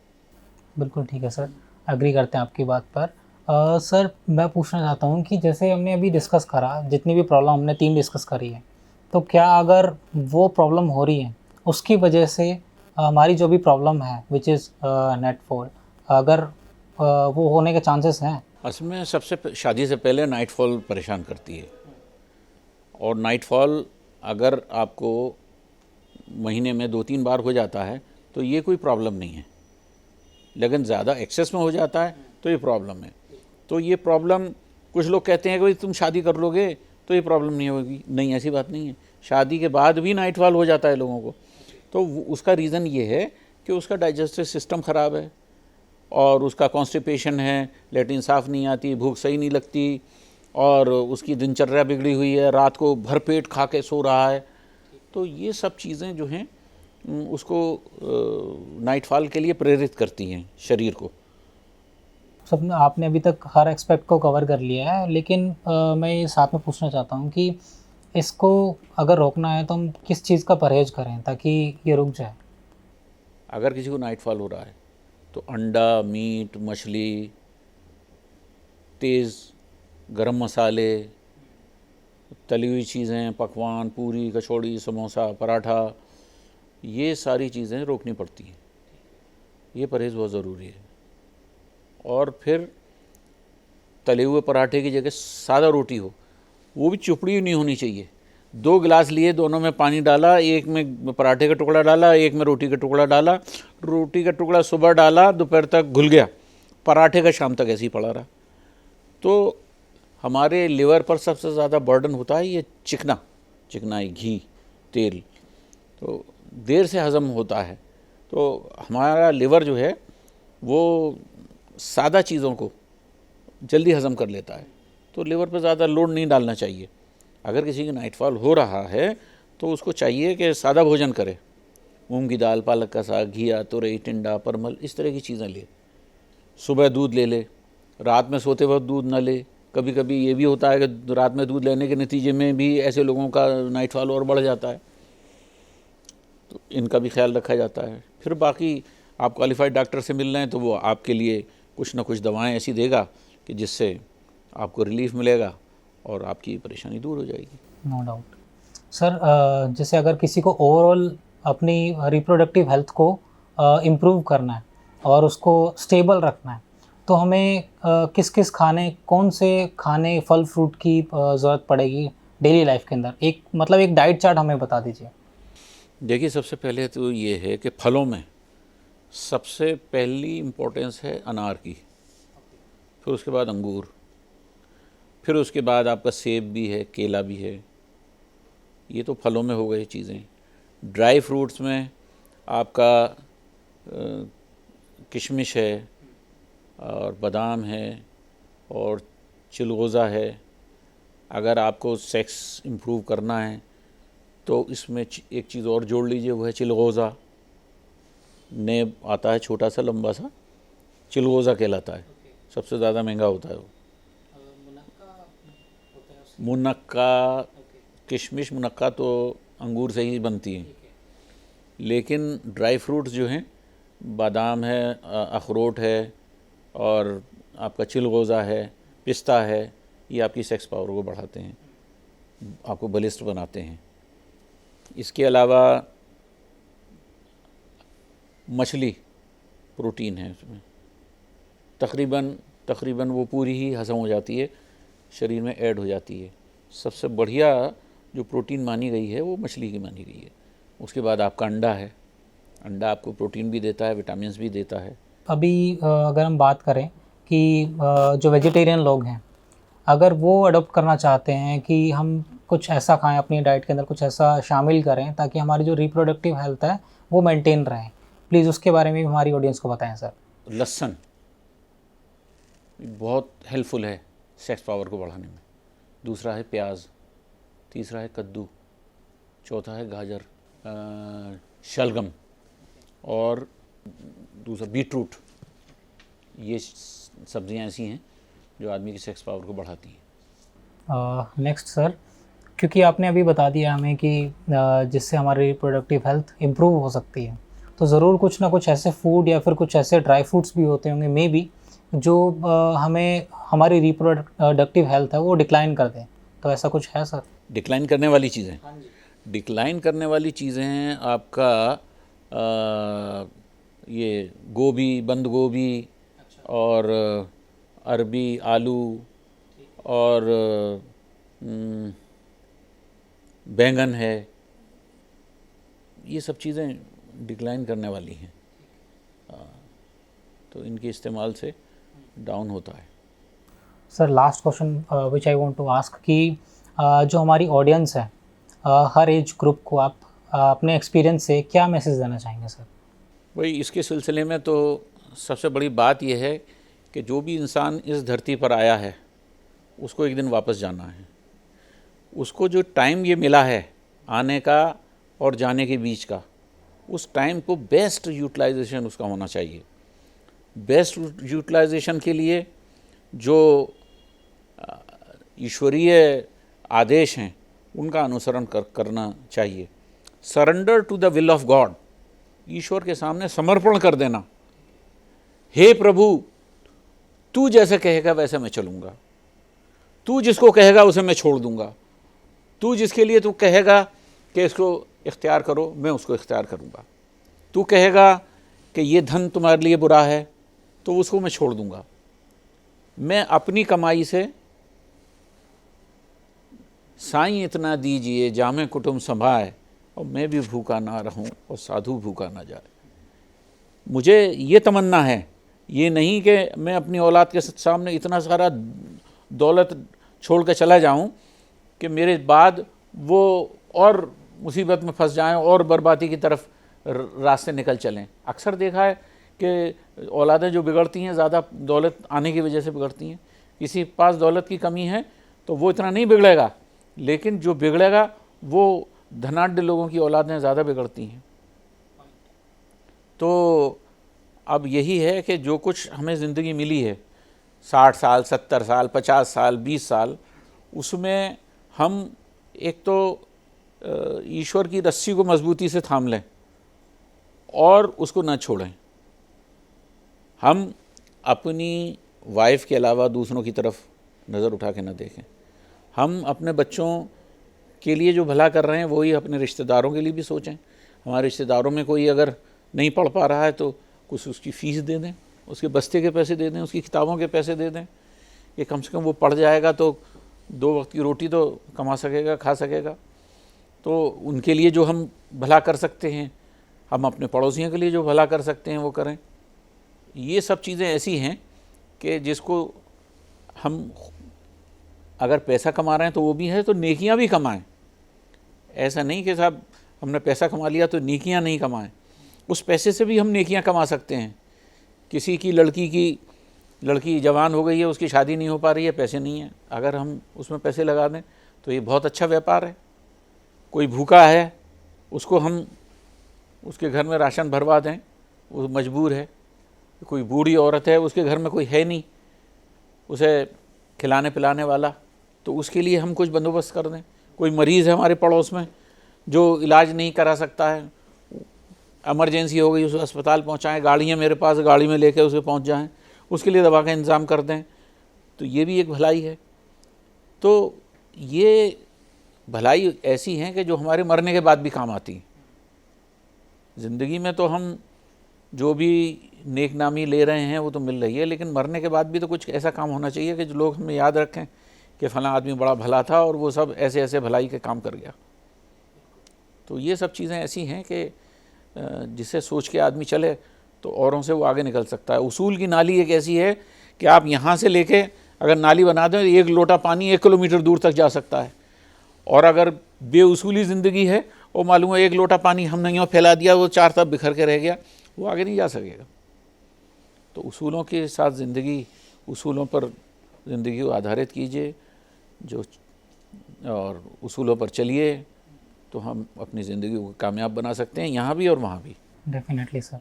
बिल्कुल ठीक है सर, एग्री करते हैं आपकी बात पर। सर, मैं पूछना चाहता हूँ कि जैसे हमने अभी डिस्कस करा, जितनी भी प्रॉब्लम हमने 3 डिस्कस करी है, तो क्या अगर वो प्रॉब्लम हो रही है उसकी वजह से हमारी जो भी प्रॉब्लम है विच इज़ नेट फॉल, अगर वो होने के चांसेस हैं? असल में शादी से पहले नाइटफॉल परेशान करती है, और नाइटफॉल अगर आपको महीने में 2-3 बार हो जाता है तो ये कोई प्रॉब्लम नहीं है, लेकिन ज़्यादा एक्सेस में हो जाता है तो ये प्रॉब्लम है। तो ये प्रॉब्लम, कुछ लोग कहते हैं कि भाई तुम शादी कर लोगे तो ये प्रॉब्लम नहीं होगी। नहीं, ऐसी बात नहीं है। शादी के बाद भी नाइटफॉल हो जाता है लोगों को। तो उसका रीज़न ये है कि उसका डाइजेस्टिव सिस्टम ख़राब है, और उसका कॉन्स्टिपेशन है, लेटरिन साफ़ नहीं आती, भूख सही नहीं लगती, और उसकी दिनचर्या बिगड़ी हुई है, रात को भरपेट खा के सो रहा है। तो ये सब चीज़ें जो हैं उसको नाइटफॉल के लिए प्रेरित करती हैं शरीर को। सब आपने अभी तक हर एक्सपेक्ट को कवर कर लिया है, लेकिन मैं ये साथ में पूछना चाहता हूँ कि इसको अगर रोकना है तो हम किस चीज़ का परहेज़ करें ताकि ये रुक जाए? अगर किसी को नाइटफॉल हो रहा है तो अंडा, मीट, मछली, तेज़ गरम मसाले, तली हुई चीज़ें, पकवान, पूरी, कचौड़ी, समोसा, पराठा, ये सारी चीज़ें रोकनी पड़ती हैं। ये परहेज़ बहुत ज़रूरी है। और फिर तले हुए पराठे की जगह सादा रोटी हो, वो भी चुपड़ी नहीं होनी चाहिए। 2 गिलास लिए, दोनों में पानी डाला, एक में पराठे का टुकड़ा डाला, एक में रोटी का टुकड़ा डाला। रोटी का टुकड़ा सुबह डाला, दोपहर तक घुल गया, पराठे का शाम तक ऐसे ही पड़ा रहा। तो हमारे लिवर पर सबसे ज़्यादा बर्डन होता है ये चिकनाई, घी, तेल, तो देर से हज़म होता है। तो हमारा लिवर जो है वो सादा चीज़ों को जल्दी हज़म कर लेता है, तो लिवर पर ज़्यादा लोड नहीं डालना चाहिए। अगर किसी की नाइटफॉल हो रहा है तो उसको चाहिए कि सादा भोजन करे, मूंग की दाल, पालक का साग, घिया, तुरई, टिंडा, परमल, इस तरह की चीज़ें ले। सुबह दूध ले ले, रात में सोते वक्त दूध न ले। कभी कभी ये भी होता है कि रात में दूध लेने के नतीजे में भी ऐसे लोगों का नाइटफॉल और बढ़ जाता है, तो इनका भी ख्याल रखा जाता है। फिर बाकी आप क्वालिफाइड डॉक्टर से मिल रहे हैं तो वो आपके लिए कुछ ना कुछ दवाएं ऐसी देगा कि जिससे आपको रिलीफ मिलेगा और आपकी परेशानी दूर हो जाएगी। No doubt. सर, जैसे अगर किसी को ओवरऑल अपनी रिप्रोडक्टिव हेल्थ को इम्प्रूव करना है और उसको स्टेबल रखना है, तो हमें कौन से खाने, फल फ्रूट की ज़रूरत पड़ेगी डेली लाइफ के अंदर? एक डाइट चार्ट हमें बता दीजिए। देखिए, सबसे पहले तो ये है कि फलों में सबसे पहली इम्पोर्टेंस है अनार की, फिर उसके बाद अंगूर, फिर उसके बाद आपका सेब भी है, केला भी है। ये तो फलों में हो गई चीज़ें। ड्राई फ्रूट्स में आपका किशमिश है, और बादाम है, और चिलगोज़ा है। अगर आपको सेक्स इम्प्रूव करना है तो इसमें एक चीज़ और जोड़ लीजिए, वो है चिलगोज़ा। नेब आता है छोटा सा लंबा सा, चिलगोज़ा कहलाता है। सबसे ज़्यादा महंगा होता है वो। मुनक्का, किशमिश, मुनक्का तो अंगूर से ही बनती है, लेकिन ड्राई फ्रूट्स जो हैं, बादाम है, अखरोट है, और आपका चिलगोज़ा है, पिस्ता है, ये आपकी सेक्स पावर को बढ़ाते हैं, आपको बलिष्ठ बनाते हैं। इसके अलावा मछली प्रोटीन है उसमें, तकरीबन वो पूरी ही हज़म हो जाती है, शरीर में ऐड हो जाती है। सबसे बढ़िया जो प्रोटीन मानी गई है वो मछली की मानी गई है। उसके बाद आपका अंडा है। अंडा आपको प्रोटीन भी देता है, विटामिन भी देता है। अभी अगर हम बात करें कि जो वेजिटेरियन लोग हैं, अगर वो अडॉप्ट करना चाहते हैं कि हम कुछ ऐसा खाएं, अपनी डाइट के अंदर कुछ ऐसा शामिल करें ताकि हमारी जो रिप्रोडक्टिव हेल्थ है वो मेंटेन रहे, प्लीज़ उसके बारे में भी हमारी ऑडियंस को बताएं सर। लहसुन बहुत हेल्पफुल है सेक्स पावर को बढ़ाने में। दूसरा है प्याज, तीसरा है कद्दू, चौथा है गाजर, शलगम, और दूसरा बीटरूट। ये सब्जियां ऐसी हैं जो आदमी की सेक्स पावर को बढ़ाती हैं। नेक्स्ट सर, क्योंकि आपने अभी बता दिया हमें कि जिससे हमारी रिप्रोडक्टिव हेल्थ इम्प्रूव हो सकती है, तो ज़रूर कुछ ना कुछ ऐसे फूड या फिर कुछ ऐसे ड्राई फ्रूट्स भी होते होंगे मे बी जो हमें हमारी रिप्रोडक्टिव हेल्थ है वो डिक्लाइन कर दें, तो ऐसा कुछ है सर? डिक्लाइन करने वाली चीज़ें, डिक्लाइन करने वाली चीज़ें हैं आपका ये गोभी, बंद गोभी और अरबी, आलू और बैंगन है, ये सब चीज़ें डिक्लाइन करने वाली हैं। तो इनके इस्तेमाल से डाउन होता है। Sir last question which I want to ask कि जो हमारी ऑडियंस है हर एज ग्रुप को आप अपने एक्सपीरियंस से क्या मैसेज देना चाहेंगे सर? वही इसके सिलसिले में तो सबसे बड़ी बात यह है कि जो भी इंसान इस धरती पर आया है उसको एक दिन वापस जाना है। उसको जो टाइम ये मिला है आने का और जाने के बीच का, उस टाइम को बेस्ट यूटिलाइजेशन उसका होना चाहिए। बेस्ट यूटिलाइजेशन के लिए जो ईश्वरीय आदेश हैं उनका अनुसरण करना चाहिए। Surrender to the will of God, ईश्वर के सामने समर्पण कर देना। हे प्रभु, तू जैसे कहेगा वैसे मैं चलूँगा, तू जिसको कहेगा उसे मैं छोड़ दूँगा, तू जिसके लिए तू कहेगा कि इसको इख्तियार करो मैं उसको इख्तियार करूँगा, तू कहेगा कि ये धन तुम्हारे लिए बुरा है तो उसको मैं छोड़ दूँगा। मैं अपनी कमाई से साईं इतना दीजिए जामे कुटुंब संभाए और मैं भी भूखा ना रहूं और साधु भूखा ना जाए। मुझे ये तमन्ना है, ये नहीं कि मैं अपनी औलाद के सामने इतना सारा दौलत छोड़ कर चला जाऊं कि मेरे बाद वो और मुसीबत में फंस जाएं और बर्बादी की तरफ रास्ते निकल चलें। अक्सर देखा है कि औलादें जो बिगड़ती हैं ज़्यादा दौलत आने की वजह से बिगड़ती हैं। किसी के पास दौलत की कमी है तो वो इतना नहीं बिगड़ेगा, लेकिन जो बिगड़ेगा वो धनाढ्य लोगों की औलादें ज़्यादा बिगड़ती हैं। तो अब यही है कि जो कुछ हमें ज़िंदगी मिली है 60 साल, 70 साल, 50 साल, 20 साल, उसमें हम एक तो ईश्वर की रस्सी को मजबूती से थाम लें और उसको न छोड़ें। हम अपनी वाइफ के अलावा दूसरों की तरफ नज़र उठा के न देखें। हम अपने बच्चों के लिए जो भला कर रहे हैं वही अपने रिश्तेदारों के लिए भी सोचें। हमारे रिश्तेदारों में कोई अगर नहीं पढ़ पा रहा है तो कुछ उसकी फ़ीस दे दें, उसके बस्ते के पैसे दे दें, उसकी किताबों के पैसे दे दें कि कम से कम वो पढ़ जाएगा तो 2 वक्त की रोटी तो कमा सकेगा, खा सकेगा। तो उनके लिए जो हम भला कर सकते हैं, हम अपने पड़ोसियों के लिए जो भला कर सकते हैं वो करें। ये सब चीज़ें ऐसी हैं कि जिसको हम अगर पैसा कमा रहे हैं तो वो भी है तो नेकियां भी कमाएं। ऐसा नहीं कि साहब हमने पैसा कमा लिया तो नेकियां नहीं कमाएं। उस पैसे से भी हम नेकियां कमा सकते हैं। किसी की लड़की जवान हो गई है, उसकी शादी नहीं हो पा रही है, पैसे नहीं है, अगर हम उसमें पैसे लगा दें तो ये बहुत अच्छा व्यापार है। कोई भूखा है उसको हम उसके घर में राशन भरवा दें, वो मजबूर है। कोई बूढ़ी औरत है उसके घर में कोई है नहीं उसे खिलाने पिलाने वाला, तो उसके लिए हम कुछ बंदोबस्त कर दें। कोई मरीज़ है हमारे पड़ोस में जो इलाज नहीं करा सकता है, इमरजेंसी हो गई, उसे अस्पताल पहुंचाएं, गाड़ियाँ मेरे पास, गाड़ी में लेकर उसे पहुंच जाएं, उसके लिए दवा का इंतज़ाम कर दें, तो ये भी एक भलाई है। तो ये भलाई ऐसी हैं कि जो हमारे मरने के बाद भी काम आती हैं। ज़िंदगी में तो हम जो भी नेक नामी ले रहे हैं वो तो मिल रही है, लेकिन मरने के बाद भी तो कुछ ऐसा काम होना चाहिए कि जो लोग हमें याद रखें कि फ़लाँ आदमी बड़ा भला था और वो सब ऐसे ऐसे भलाई के काम कर गया। तो ये सब चीज़ें ऐसी हैं कि जिसे सोच के आदमी चले तो औरों से वो आगे निकल सकता है। उसूल की नाली एक ऐसी है कि आप यहाँ से लेके अगर नाली बना दें तो 1 लोटा पानी 1 किलोमीटर दूर तक जा सकता है। और अगर बेउसूली ज़िंदगी है वो मालूम है 1 लोटा पानी हमने यहाँ फैला दिया, वो 4 तरफ बिखर के रह गया, वो आगे नहीं जा सकेगा। तो उसूलों के साथ ज़िंदगी, उसूलों पर ज़िंदगी को आधारित कीजिए जो और उसूलों पर चलिए तो हम अपनी ज़िंदगी को कामयाब बना सकते हैं, यहाँ भी और वहाँ भी। Definitely sir.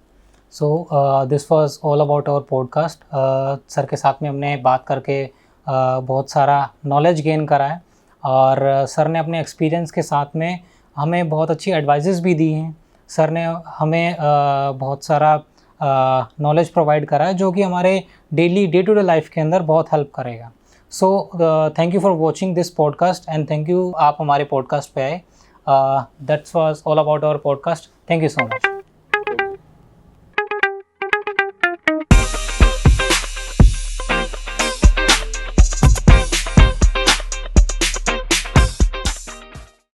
So this was all about our podcast. Sir के साथ में हमने बात करके बहुत सारा नॉलेज गेन करा है और सर ने अपने एक्सपीरियंस के साथ में हमें बहुत अच्छी एडवाइजेस भी दी हैं। सर ने हमें बहुत सारा नॉलेज प्रोवाइड करा है जो कि हमारे डे टू डे लाइफ के अंदर बहुत हेल्प करेगा। So thank you for watching this podcast and thank you आप हमारे पॉडकास्ट पे आए। That was all about our podcast. Thank you so much.